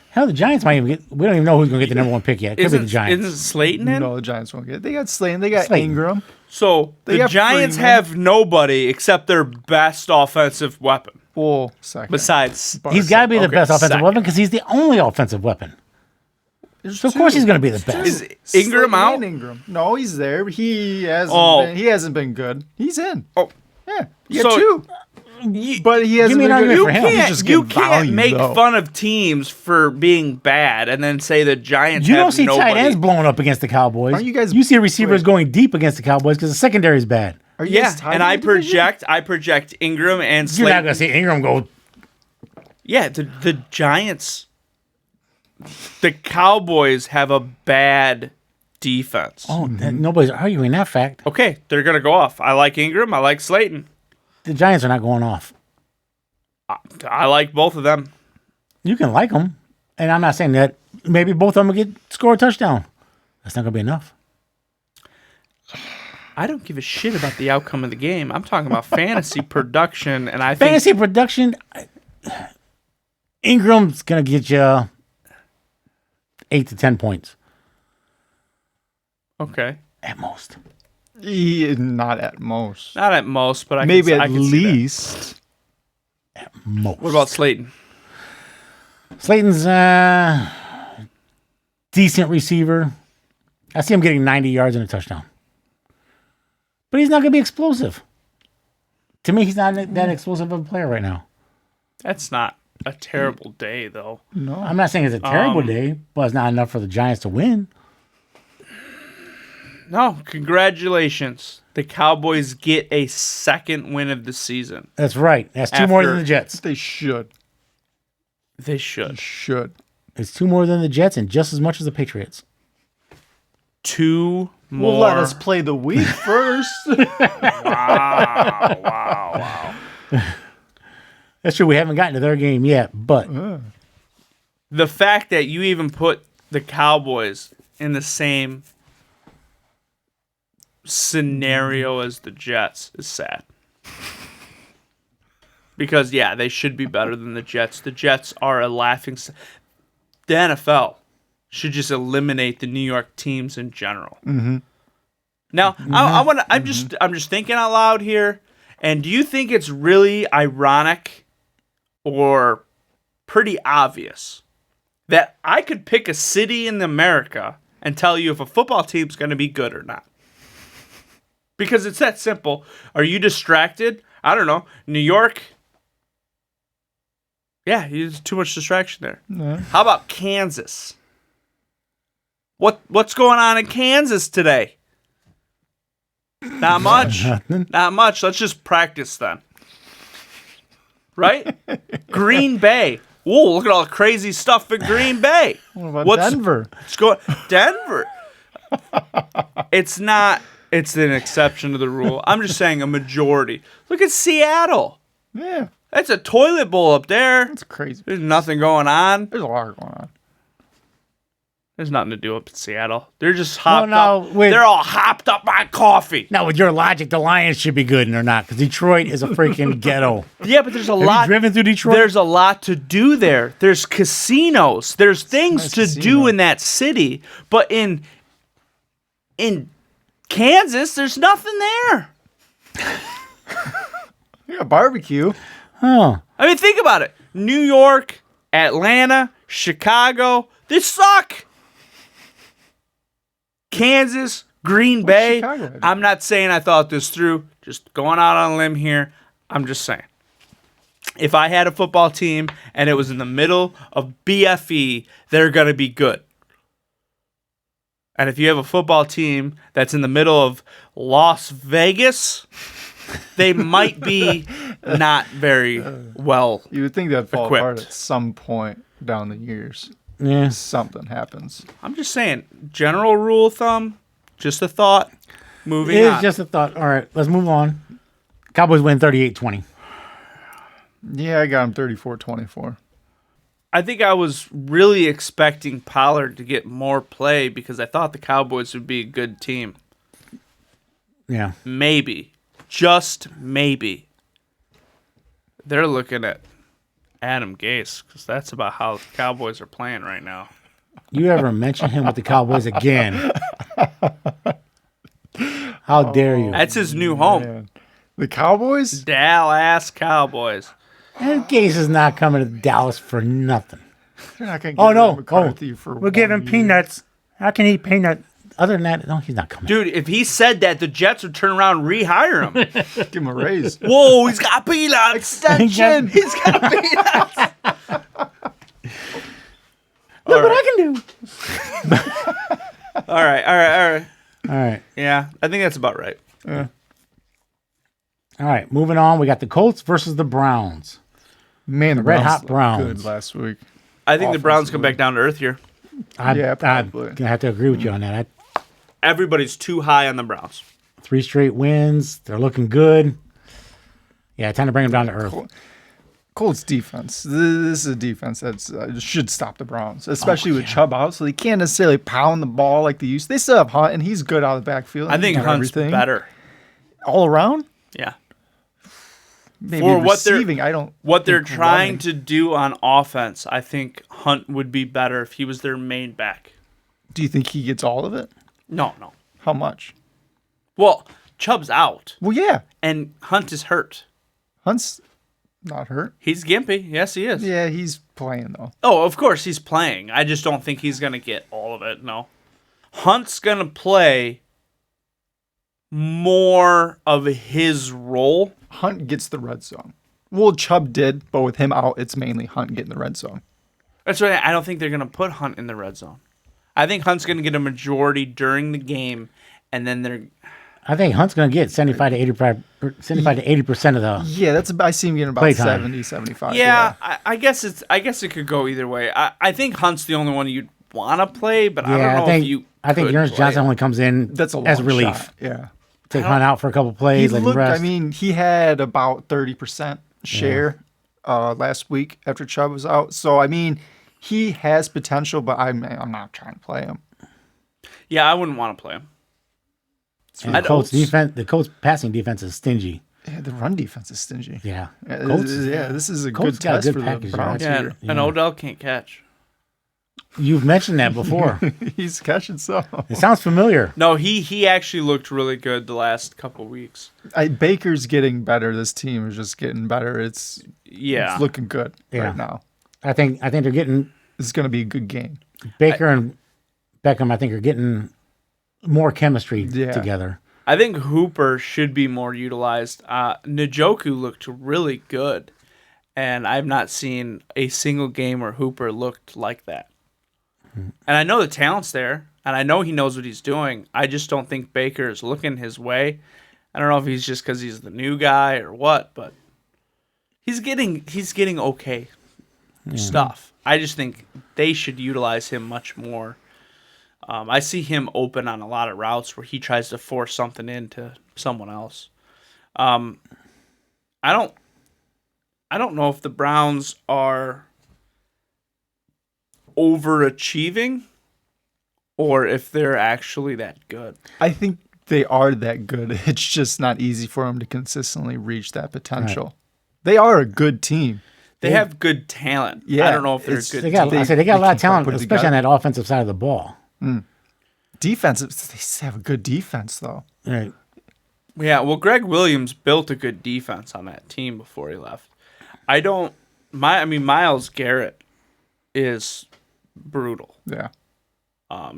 Hell, the Giants might even get... We don't even know who's going to get the number one pick yet. It could be the Giants. Isn't Slayton in? No, the Giants won't get it. They got Slayton. They got Slayton. Ingram. So They the got Giants Freeman. have nobody except their best offensive weapon. Well, second. Besides... He's got to be the Okay, best offensive second. weapon because he's the only offensive weapon. So, of course, he's going to be the best. Is Ingram Slayton out? and Ingram. No, he's there. He hasn't been good. He's in. Oh. Yeah. You got So- two. But he hasn't me an been argument good. for him. He's just You getting can't value, make though. fun of teams for being bad and then say the Giants You have don't see nobody. tight ends blowing up against the Cowboys. Aren't you guys- You see receivers wait. going deep against the Cowboys because the secondary is bad. Are you Yeah, guys tied and in I the division? project Ingram and You're not Slayton. going to see Ingram go. Yeah, the Giants, the Cowboys have a bad defense. Oh, nobody's arguing that fact. Okay, they're gonna go off. I like Ingram. I like Slayton. The Giants are not going off. I like both of them. You can like them, and I'm not saying that maybe both of them will score a touchdown. That's not going to be enough. I don't give a shit about the outcome of the game. I'm talking about fantasy production, and I think Fantasy production, Ingram's going to get you 8 to 10 points okay, at most. Not at most. not at most, but Maybe I at can see that. least. At most. What about Slayton? Slayton's decent receiver. I see him getting 90 yards and a touchdown. But he's not going to be explosive. To me, he's not that explosive of a player right now. That's not a terrible day, though. No. I'm not saying it's a terrible day, but it's not enough for the Giants to win. No, congratulations. The Cowboys get a second win of the season. That's right. That's two more than After- the Jets. They should. They should. Should. It's two more than the Jets and just as much as the Patriots. 2 Well, let us play the week first. Wow. That's true. We haven't gotten to their game yet, but The fact that you even put the Cowboys in the same scenario as the Jets is sad. Because, yeah, they should be better than the Jets. The Jets are a laughing The NFL should just eliminate the New York teams in general. Mm-hmm. Now, I'm just thinking out loud here. And do you think it's really ironic or pretty obvious that I could pick a city in America and tell you if a football team's going to be good or not? Because it's that simple. Are you distracted? I don't know. New York. Yeah, there's too much distraction there. No. How about Kansas? What's going on in Kansas today? Not much. Nothing. Not much. Let's just practice then. Right? Green Bay. Whoa, look at all the crazy stuff in Green Bay. What about Denver? What's going Denver? It's not. It's an exception to the rule. I'm just saying a majority. Look at Seattle. Yeah, That's a toilet bowl up there. that's crazy. There's nothing going on. There's a lot going on. There's nothing to do up in Seattle. They're just hopped no, up. wait. They're all hopped up on coffee. now with your logic, the Lions should be good and they're not because Detroit is a freaking ghetto. Yeah, but there's a Have you lot. driven through Detroit? There's a lot to do there. There's casinos. There's things Nice to casino. do in that city. But in Kansas, there's nothing there. Yeah, barbecue. Oh, I mean, think about it. New York, Atlanta, Chicago, they suck. Kansas, Green Bay. Chicago have? I'm not saying I thought this through. Just going out on a limb here. I'm just saying. If I had a football team and it was in the middle of BFE, they're going to be good. And if you have a football team that's in the middle of Las Vegas, they might be not very well. You would think that'd fall apart Equipped. at some point down the years. yeah. Something happens. I'm just saying, general rule of thumb, just a thought. Moving It on. is just a thought. All right, let's move on. Cowboys win 38-20. Yeah, I got him 34-24. I think I was really expecting Pollard to get more play because I thought the Cowboys would be a good team. Yeah. Maybe. Just maybe. They're looking at Adam Gase because that's about how the Cowboys are playing right now. You ever mention him with the Cowboys again? How dare you? That's his new home. Man. The Cowboys? Dallas Cowboys. And Gase is not coming to Dallas for nothing. They're not going to Oh, get no. McCarthy for We'll give 1 him year. peanuts. How can he eat peanuts? Other than that, no, he's not coming. Dude, if he said that, the Jets would turn around and rehire him. Give him a raise. Whoa, he's got peanuts. Extension. He's got peanuts. Look what I can do. All right. All right. Yeah, I think that's about right. All right. Moving on. We got the Colts versus the Browns. Man, the Red Browns Hot looked Browns. good last week. I think the Browns come back down to earth here. I'm Yeah, going probably. to have to agree with you on that. Everybody's too high on the Browns. 3 straight wins. They're looking good. Yeah, time to bring them down to earth. Colts defense. This is a defense that should stop the Browns, especially with Chubb out. So they can't necessarily pound the ball like they used. They still have Hunt, and he's good out of the backfield. I think Not Hunt's everything. better. all around. Yeah. Maybe For what they're- receiving. I don't. What they're think trying running. to do on offense, I think Hunt would be better if he was their main back. Do you think he gets all of it? No. How much? Well, Chubb's out, Well, yeah. and Hunt is hurt. Hunt's not hurt. He's gimpy. Yes, he is. Yeah, he's playing though. Oh, of course he's playing. I just don't think he's going to get all of it. No. Hunt's going to play more of his role. Hunt gets the red zone. Well, Chubb did, but with him out, it's mainly Hunt getting the red zone. That's why I don't think they're going to put Hunt in the red zone. I think Hunt's going to get a majority during the game, and then they're... I think Hunt's going to get 75 to 80% of the. Yeah, that's. I see him getting about Playtime. 70, 75. Yeah, I guess it could go either way. I think Hunt's the only one you'd want to play, but I don't know if you. I think could Ernest play Johnson him. only comes in That's a as long relief. shot. Yeah. Take Hunt out for a couple plays, let him rest. I mean, he had about 30% share last week after Chubb was out. So, I mean, he has potential, but I'm not trying to play him. Yeah, I wouldn't want to play him. And the Colts defense, the Colts passing defense is stingy. Yeah, the run defense is stingy. Yeah. This is a Colts good got a test good for package, the Browns Yeah, here. and Odell can't catch. You've mentioned that before. He's catching some. It sounds familiar. No, he actually looked really good the last couple weeks. Baker's getting better. This team is just getting better. It's looking good right now. I think they're getting This is going to be a good game. Baker and Beckham. I think are getting more chemistry together. I think Hooper should be more utilized. Njoku looked really good, and I've not seen a single game where Hooper looked like that. And I know the talent's there, and I know he knows what he's doing. I just don't think Baker is looking his way. I don't know if he's just because he's the new guy or what, but he's getting okay stuff. I just think they should utilize him much more. I see him open on a lot of routes where he tries to force something into someone else. I don't know if the Browns are overachieving or if they're actually that good. I think they are that good. It's just not easy for them to consistently reach that potential. Right. They are a good team. They have good talent. Yeah, I don't know if they're a good team. They got a lot of talent, especially on that offensive side of the ball. Defense, they have a good defense, though. Right. Yeah, well, Greg Williams built a good defense on that team before he left. Myles Garrett is brutal. Yeah.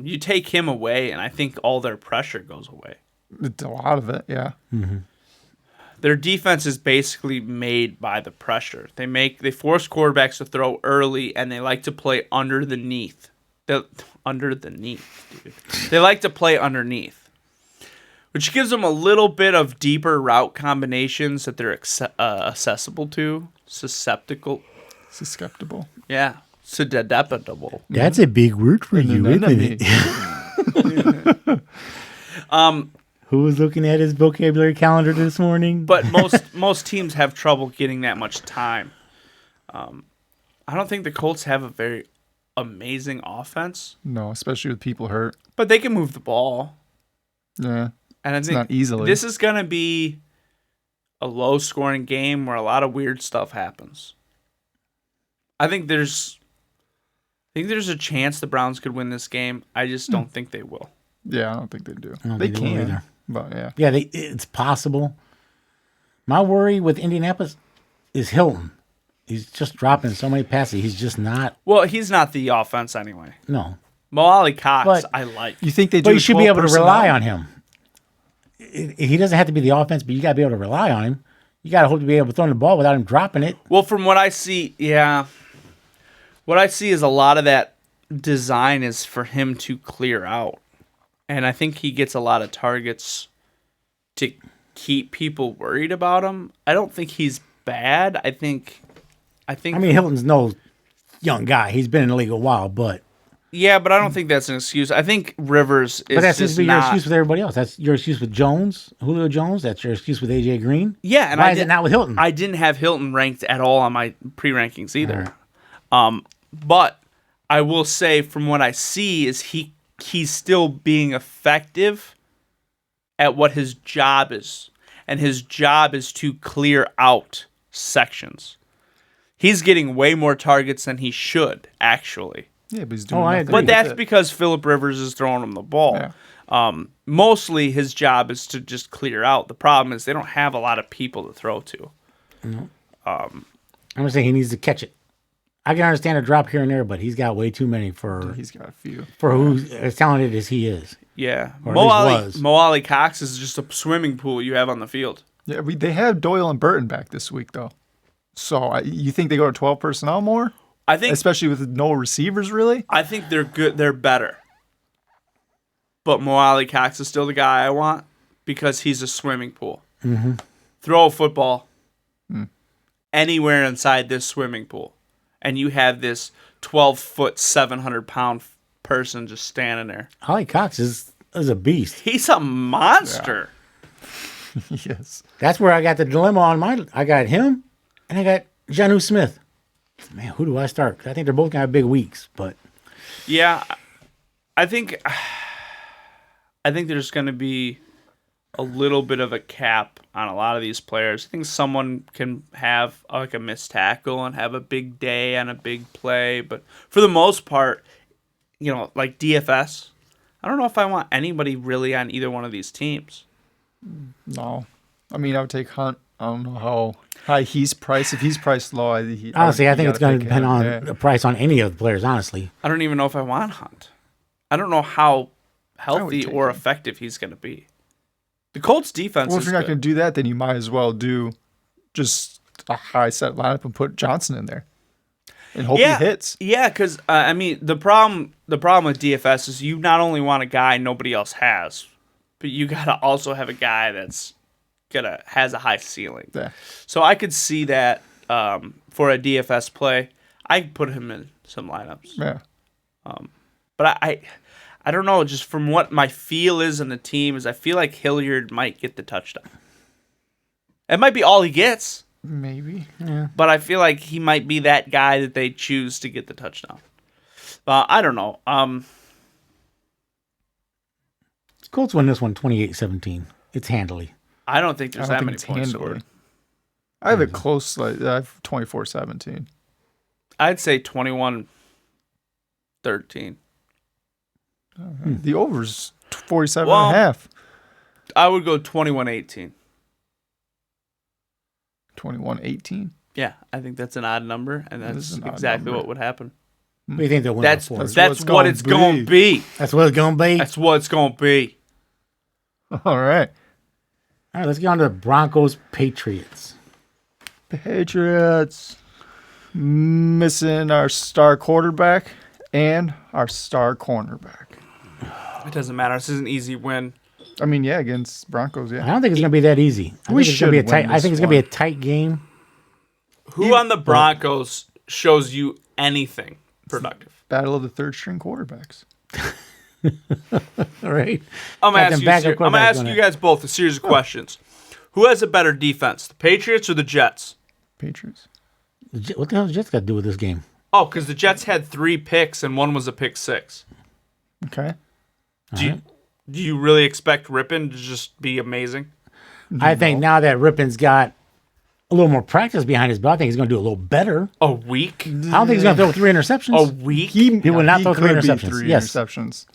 You take him away, and I think all their pressure goes away. It's a lot of it, yeah. Mm-hmm. Their defense is basically made by the pressure. They force quarterbacks to throw early, and they like to play underneath. Dude. They like to play underneath, which gives them a little bit of deeper route combinations that they're accessible to. Susceptible. Yeah. Susceptible. That's a big word for you, isn't it? Who was looking at his vocabulary calendar this morning? But most teams have trouble getting that much time. I don't think the Colts have a very amazing offense. No, especially with people hurt. But they can move the ball. Yeah. And I think not easily. This is going to be a low-scoring game where a lot of weird stuff happens. I think there's a chance the Browns could win this game. I just don't think they will. Yeah, I don't think they do. They can either. But yeah. Yeah, it's possible. My worry with Indianapolis is Hilton. He's just dropping so many passes. He's just not. Well, he's not the offense anyway. No. Mo Ali Cox, But I like. You think they do? But you should be able to rely personnel? on him. He doesn't have to be the offense, but you got to be able to rely on him. You got to hope to be able to throw the ball without him dropping it. Well, from what I see, what I see is a lot of that design is for him to clear out. And I think he gets a lot of targets to keep people worried about him. I don't think he's bad. I mean, Hilton's no young guy. He's been in the league a while, but yeah, but I don't think that's an excuse. I think Rivers is but that seems just to be your not. excuse with everybody else. That's your excuse with Jones, Julio Jones. That's your excuse with AJ Green. Yeah, and why is it not with Hilton? I didn't have Hilton ranked at all on my pre-rankings either. But I will say, from what I see, is he's still being effective at what his job is, and his job is to clear out sections. He's getting way more targets than he should, actually. Yeah, but he's doing I nothing agree. But with that's it. because Phillip Rivers is throwing him the ball. Yeah. Mostly his job is to just clear out. The problem is they don't have a lot of people to throw to. I'm just saying he needs to catch it. I can understand a drop here and there, but he's got way too many for He's got a few. who's as talented as he is. Yeah. Or at least was. Mo Ali Cox is just a swimming pool you have on the field. Yeah, they have Doyle and Burton back this week, though. So you think they go to 12 personnel more? I think, especially with no receivers, really? I think they're good. They're better. But Mo Ali Cox is still the guy I want because he's a swimming pool. Mm-hmm. Throw a football anywhere inside this swimming pool, and you have this 12-foot, 700-pound person just standing there. Ollie Cox is a beast. He's a monster. Yes. That's where I got the dilemma on mine. I got him, and I got Jonnu Smith. Man, who do I start? 'Cause I think they're both going to have big weeks, but Yeah, I think there's going to be a little bit of a cap on a lot of these players. I think someone can have like a missed tackle and have a big day on a big play, but for the most part, like DFS, I don't know if I want anybody really on either one of these teams. No. I mean, I would take Hunt. I don't know how high he's priced. If he's priced low, honestly, I think it's going to depend on the price on any of the players, honestly. I don't even know if I want Hunt. I don't know how healthy take or him. effective he's going to be. The Colts defense Well, if is you're not good. going to do that, then you might as well do just a high set lineup and put Johnson in there and hope he hits. Yeah, because I mean the problem with DFS is you not only want a guy nobody else has, but you gotta also have a guy that's has a high ceiling. Yeah. So I could see that for a DFS play, I could put him in some lineups. Yeah. But I don't know. Just from what my feel is in the team is, I feel like Hilliard might get the touchdown. It might be all he gets. Maybe. But I feel like he might be that guy that they choose to get the touchdown. I don't know. Colts win this one 28-17. It's handily. I don't think there's I that don't many think points it's handily. scored. I have it close. Like I have 24-17. I'd say 21-13. The over's 47 Well, and a half. I would go 21-18. 21-18. Yeah, I think that's an odd number, and That that's is an odd exactly number. what would happen. What do you think they'll win That's by 4? what it's going to be. That's what it's going to be? That's what it's going to be. All right. All right, let's get on to the Broncos-Patriots. Patriots missing our star quarterback and our star cornerback. It doesn't matter. This is an easy win. I mean, yeah, against Broncos, I yeah. don't think it's going to be that easy. I We think it's gonna be a should tight. win I think this it's going to be a one. tight game. Who on the Broncos shows you anything productive? Battle of the third string quarterbacks. All right. I'm Got going them to backup ask quarterbacks you on it. guys both a series of questions. Who has a better defense, the Patriots or the Jets? Patriots. What the hell does Jets got to do with this game? Oh, because the Jets had 3 picks and one was a pick 6. Okay. Do you really expect Rippon to just be amazing? I think now that Rippon's got a little more practice behind his belt, I think he's going to do a little better. A week? I don't think he's going to throw 3 interceptions. A week? He will not throw 3 could be interceptions. 3 Yes. interceptions.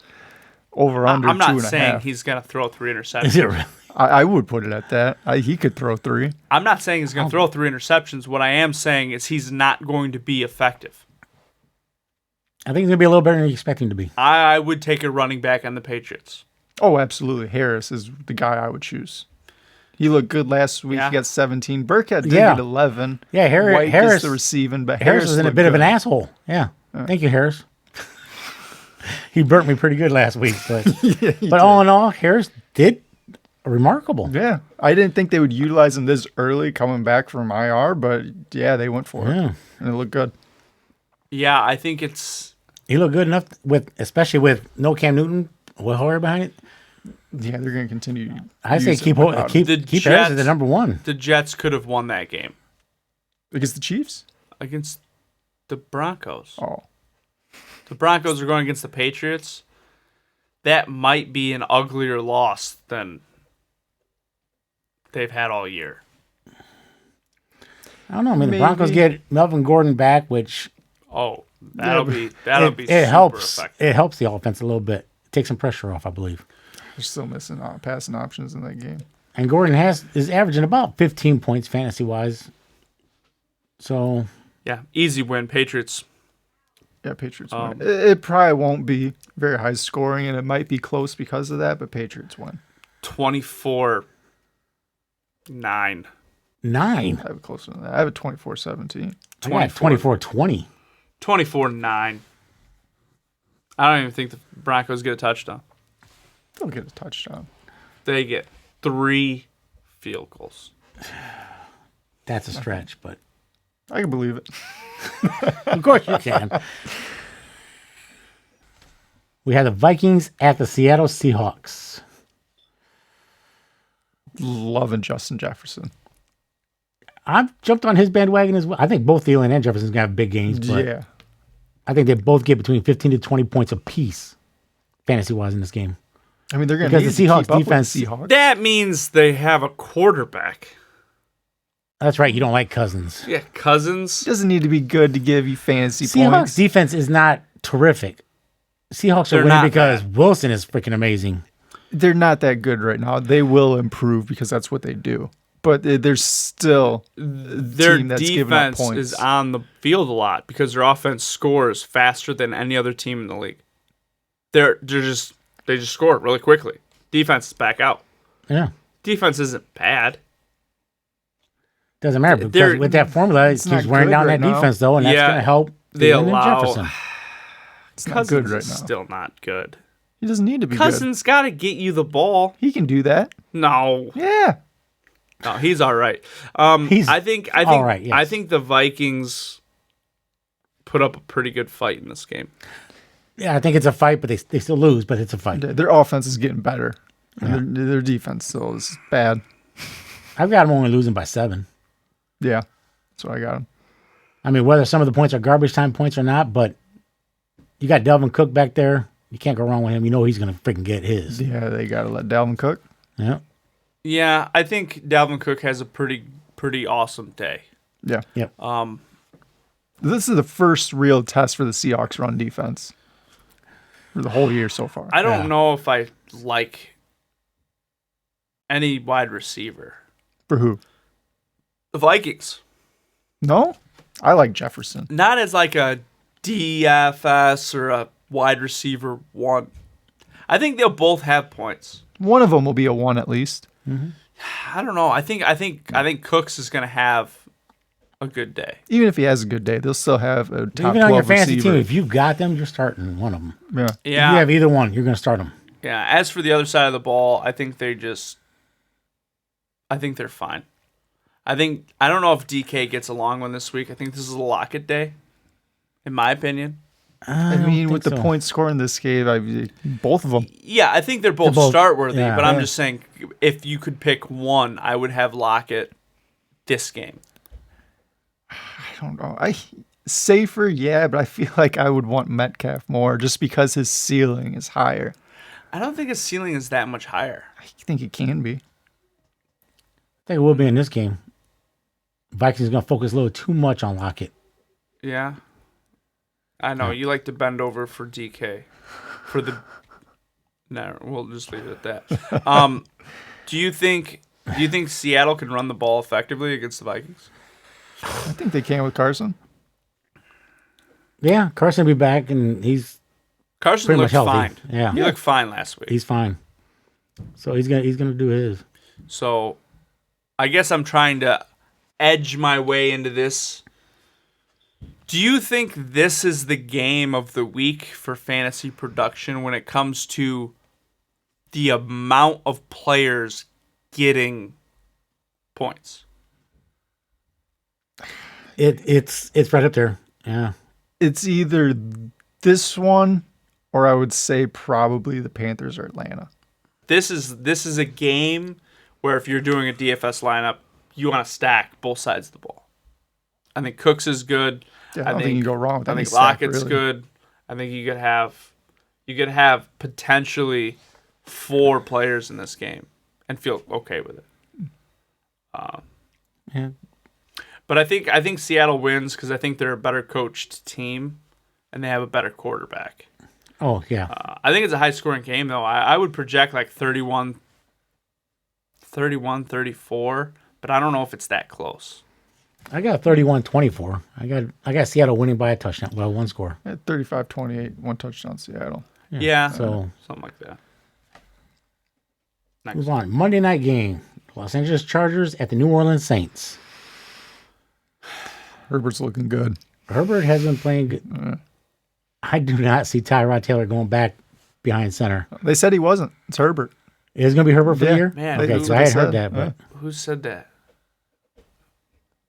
Over under I'm not 2.5. saying he's going to throw 3 Is it interceptions. really? I would put it at that. He could throw 3. I'm not saying he's going to throw 3 interceptions. What I am saying is he's not going to be effective. I think he's going to be a little better than you expect him to be. I would take a running back on the Patriots. Oh, absolutely. Harris is the guy I would choose. He looked good last week. Yeah. He got 17. Burkhead did Yeah. get 11. Yeah, White Harris gets the receiving, but Harris was in a looked bit of an good. asshole. Yeah. Thank you, Harris. He burnt me pretty good last week, but all in all, Harris did remarkable. Yeah. I didn't think they would utilize him this early coming back from IR, but yeah, they went for it. Yeah. And it looked good. Yeah, I think it's... He looked good enough especially with no Cam Newton, Will Hoyer behind it. Yeah, they're going to continue. I say use keep him without him. Harris as the number 1. The Jets could have won that game Against the Chiefs? against the Broncos. Oh. The Broncos are going against the Patriots. That might be an uglier loss than they've had all year. I don't know. I mean, the Maybe. Broncos get Melvin Gordon back, which Oh, that'll be it super helps. effective. It helps the offense a little bit. Take some pressure off, I believe. They're still missing passing options in that game. And Gordon is averaging about 15 points fantasy wise. So Yeah, easy win, Patriots. Yeah, Patriots win. It probably won't be very high scoring, and it might be close because of that, but Patriots win. 24-9. 9. I have it closer than that. I have it 24-17. 24-20. 24-9. I don't even think the Broncos get a touchdown. They'll get a touchdown. They get 3 field goals. That's a stretch, but I can believe it. of course you can. We have the Vikings at the Seattle Seahawks. Loving Justin Jefferson. I've jumped on his bandwagon as well. I think both Thielen and Jefferson's going to have big games, but Yeah. I think they both get between 15 to 20 points apiece, fantasy-wise, in this game. I mean, they're going to Because need the to Seahawks keep up with the defense- Seahawks. That means they have a quarterback. That's right. You don't like Cousins. Yeah, Cousins. It doesn't need to be good to give you fantasy Seahawks points. defense is not terrific. Seahawks are They're winning not because bad. Wilson is freaking amazing. They're not that good right now. They will improve because that's what they do. But there's still Their team that's giving up defense points. is on the field a lot because their offense scores faster than any other team in the league. They just score really quickly. Defense is back out. Yeah. Defense isn't bad. Doesn't matter because They're- with that formula, it It's not keeps wearing good down right that now. defense, though, and that's Yeah, going to help they Thielen and allow- Jefferson. It's not Cousins good right is now. still not good. He doesn't need to be good. Cousins got to get you the ball. He can do that. No, Yeah. no, he's all right. He's I think all right, yes. I think the Vikings put up a pretty good fight in this game. Yeah, I think it's a fight, but they still lose, but it's a fight. Their offense is getting better. And their defense still is bad. I've got them only losing by 7. Yeah. That's what I got him. I mean, whether some of the points are garbage time points or not, but you got Delvin Cook back there. You can't go wrong with him. You know he's going to freaking get his. Yeah, they got to let Dalvin cook. Yeah. Yeah, I think Dalvin Cook has a pretty awesome day. Yeah. Yep. This is the first real test for the Seahawks run defense for the whole year so far. I don't Yeah. know if I like any wide receiver. For who? The Vikings. No? I like Jefferson. Not as like a DFS or a wide receiver one. I think they'll both have points. One of them will be a 1 at least. I don't know. I think Cooks is going to have a good day. Even if he has a good day, they'll still have a top Even on 12 your fantasy receiver. team, if you've got them, you're starting one of them. Yeah. If you Yeah. have either one, you're going to start them. Yeah. As for the other side of the ball, I think they're fine. I don't know if DK gets a long one this week. I think this is a Lockett day, in my opinion. I mean, with the point score in this game, both of them. Yeah, I think they're both both- start worthy, yeah. but I'm Yeah. just saying if you could pick one, I would have Lockett this game. I don't know. Safer, yeah, but I feel like I would want Metcalf more just because his ceiling is higher. I don't think his ceiling is that much higher. I think it can be. I think it will be in this game. Vikings going to focus a little too much on Lockett. Yeah. I know. You like to bend over for DK. No, we'll just leave it at that. Do you think Seattle can run the ball effectively against the Vikings? I think they can with Carson. Yeah, Carson will be back, and he's Carson pretty looked much fine. healthy. Yeah. He looked fine last week. he's fine. So he's gonna do his. So I guess I'm trying to edge my way into this. Do you think this is the game of the week for fantasy production when it comes to the amount of players getting points? It's right up there. Yeah. It's either this one or I would say probably the Panthers or Atlanta. This is a game where if you're doing a DFS lineup, you want to stack both sides of the ball. I think Cooks is good. Yeah, I don't think you can go wrong with I any think stack, Lockett's really. good. I think you could have potentially 4 players in this game and feel okay with it. Yeah. But I think Seattle wins because I think they're a better coached team and they have a better quarterback. Oh yeah. I think it's a high scoring game though. I would project like 31, 34, but I don't know if it's that close. I got 31-24. I got Seattle winning by a touchdown. Well, one score. At 35-28, 1 touchdown Seattle. Yeah, So something like that. move on. Monday night game. Los Angeles Chargers at the New Orleans Saints. Herbert's looking good. Herbert has been playing good. I do not see Tyrod Taylor going back behind center. They said he wasn't. It's Herbert. It is going to be Herbert for the Yeah. year? Man, okay, who- so I had they heard said, that, but yeah. Who said that?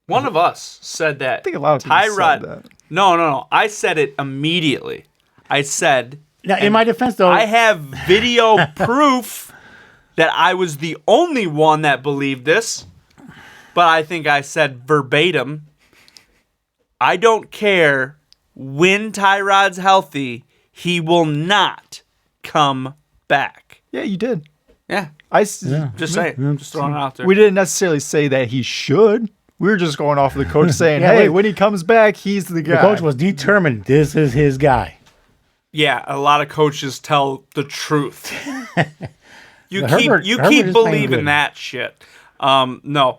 One of us said that. I think a lot of people Tyrod. said that. No. I said it immediately. I said Now, in my defense, though, I have video proof that I was the only one that believed this, but I think I said verbatim, I don't care when Tyrod's healthy, he will not come back. Yeah, you did. Yeah, just saying. Just throwing it out there. We didn't necessarily say that he should. We were just going off of the coach saying, Yeah, hey, wait. when he comes back, he's the guy. the coach was determined this is his guy. Yeah, a lot of coaches tell the truth. You But keep Herbert is playing believing good. that shit. No,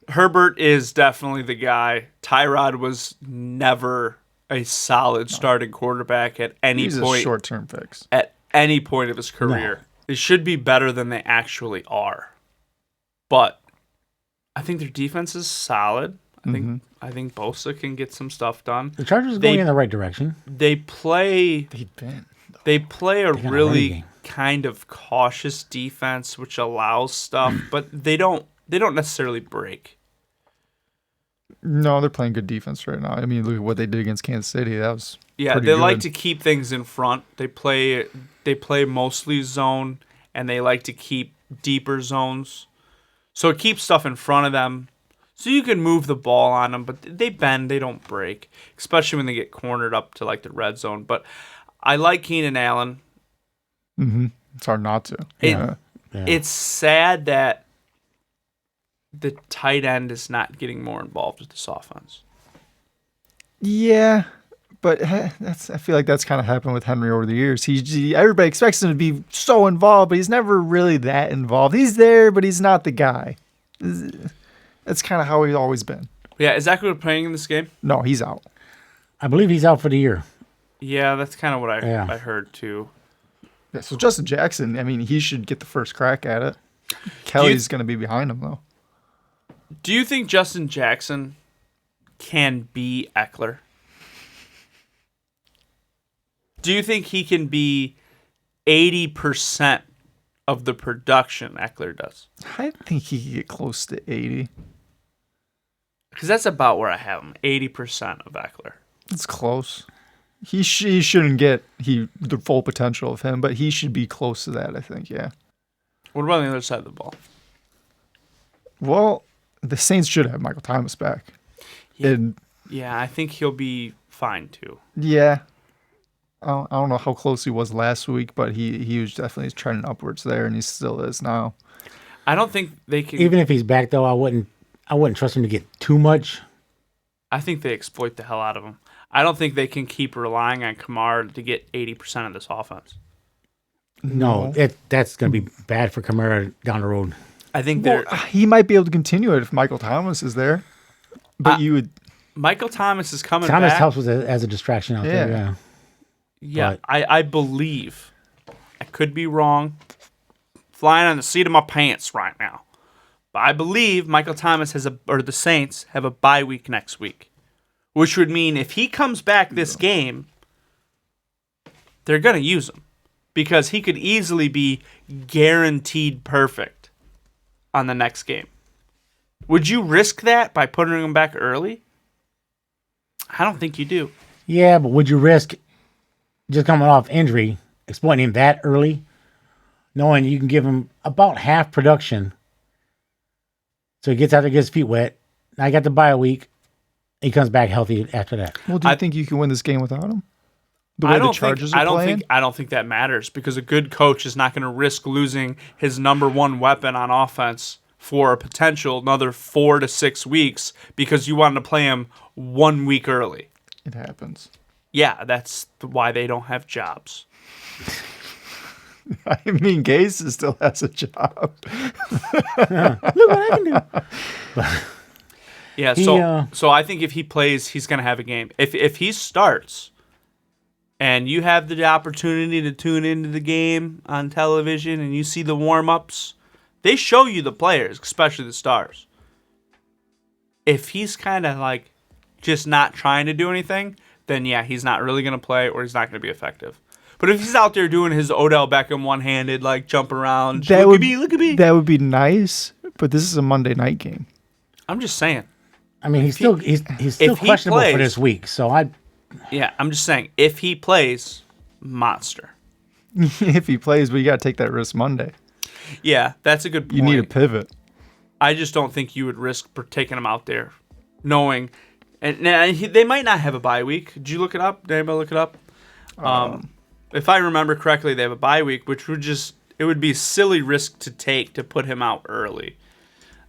Herbert is definitely the guy. Tyrod was never a solid starting quarterback at any He's a point. short-term fix. At any point of his career, they should be better than they actually are. But I think their defense is solid. I think Bosa can get some stuff done. The Chargers are going in the right direction. They play. They've been. They play a got a really running game. kind of cautious defense, which allows stuff, but they don't necessarily break. No, they're playing good defense right now. I mean, look at what they did against Kansas City. That was Yeah, pretty they good. like to keep things in front. They play mostly zone, and they like to keep deeper zones. So it keeps stuff in front of them. So you can move the ball on them, but they bend, they don't break, especially when they get cornered up to like the red zone. But I like Keenan Allen. It's hard not to. Yeah. It's sad that the tight end is not getting more involved with this offense. Yeah, but I feel like that's kind of happened with Henry over the years. Everybody expects him to be so involved, but he's never really that involved. He's there, but he's not the guy. That's kind of how he's always been. Yeah, is Eckler playing in this game? No, he's out. I believe he's out for the year. Yeah, that's kind of what I Yeah. heard too. Yeah, so Justin Jackson, I mean, he should get the first crack at it. Kelly's going to be behind him, though. Do you think Justin Jackson can be Eckler? Do you think he can be 80% of the production Eckler does? I think he could get close to 80. Because that's about where I have him, 80% of Eckler. It's close. He shouldn't get the full potential of him, but he should be close to that, I think, yeah. What about on the other side of the ball? Well, the Saints should have Michael Thomas back. And Yeah, I think he'll be fine too. yeah, I don't know how close he was last week, but he was definitely trending upwards there, and he still is now. I don't think they can. Even if he's back, though, I wouldn't trust him to get too much. I think they exploit the hell out of him. I don't think they can keep relying on Kamara to get 80% of this offense. No, that's going to be bad for Kamara down the road. I think Well, they're he might be able to continue it if Michael Thomas is there, but you would. Michael Thomas is coming Thomas back. helps with it as a distraction out there. Yeah. Yeah. Yeah, I believe. I could be wrong. Flying on the seat of my pants right now. But I believe Michael Thomas or the Saints have a bye week next week. Which would mean if he comes back this game, they're going to use him. Because he could easily be guaranteed perfect on the next game. Would you risk that by putting him back early? I don't think you do. Yeah, but would you risk just coming off injury, exploiting him that early, knowing you can give him about half production so he gets out there, gets his feet wet. Now I got the bye week. He comes back healthy after that. Well, do you think you can win this game without him? The way the Chargers are playing? I don't think that matters because a good coach is not going to risk losing his number one weapon on offense for a potential another 4 to 6 weeks because you wanted to play him 1 week early. It happens. Yeah, that's why they don't have jobs. I mean, GASE still has a job. Look what I can do. Yeah, He, so I think if he plays, he's going to have a game. If he starts and you have the opportunity to tune into the game on television and you see the warm-ups, they show you the players, especially the stars. If he's kind of like just not trying to do anything, then yeah, he's not really going to play or he's not going to be effective. But if he's out there doing his Odell Beckham one-handed, like jumping around, look at me. That would be nice, but this is a Monday night game. I'm just saying. I mean, he's still he questionable plays- for this week. So Yeah, I'm just saying, if he plays, monster. If he plays, but you got to take that risk Monday. Yeah, that's a good point. You need a pivot. I just don't think you would risk taking him out there, knowing, and they might not have a bye week. Did you look it up? Did anybody look it up? If I remember correctly, they have a bye week, which would it would be a silly risk to take to put him out early.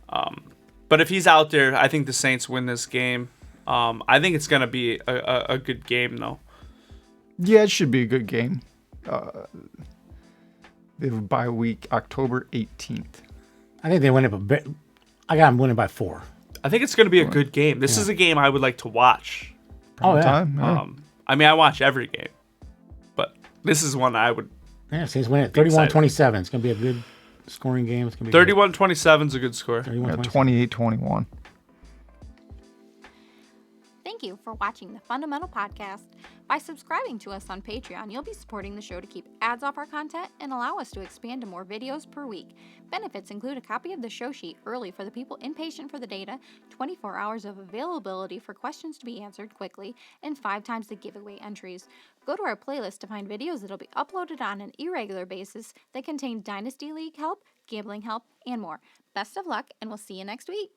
But if he's out there, I think the Saints win this game. I think it's going to be a good game, though. Yeah, it should be a good game. They have a bye week October 18th. I think they win it, but I got them winning by 4. I think it's going to be a good game. This is a game I would like to watch. Oh, Time, yeah. I mean, I watch every game, but this is one I would. Yeah, Saints win it 31-27. It's going to be a good scoring game. It's going to be 31-27 is a good score. 28-21. Thank you for watching the Fundamental Podcast. By subscribing to us on Patreon, you'll be supporting the show to keep ads off our content and allow us to expand to more videos per week. Benefits include a copy of the show sheet early for the people impatient for the data, 24 hours of availability for questions to be answered quickly, and 5 times the giveaway entries. Go to our playlist to find videos that'll be uploaded on an irregular basis that contain Dynasty League help, gambling help, and more. Best of luck, and we'll see you next week.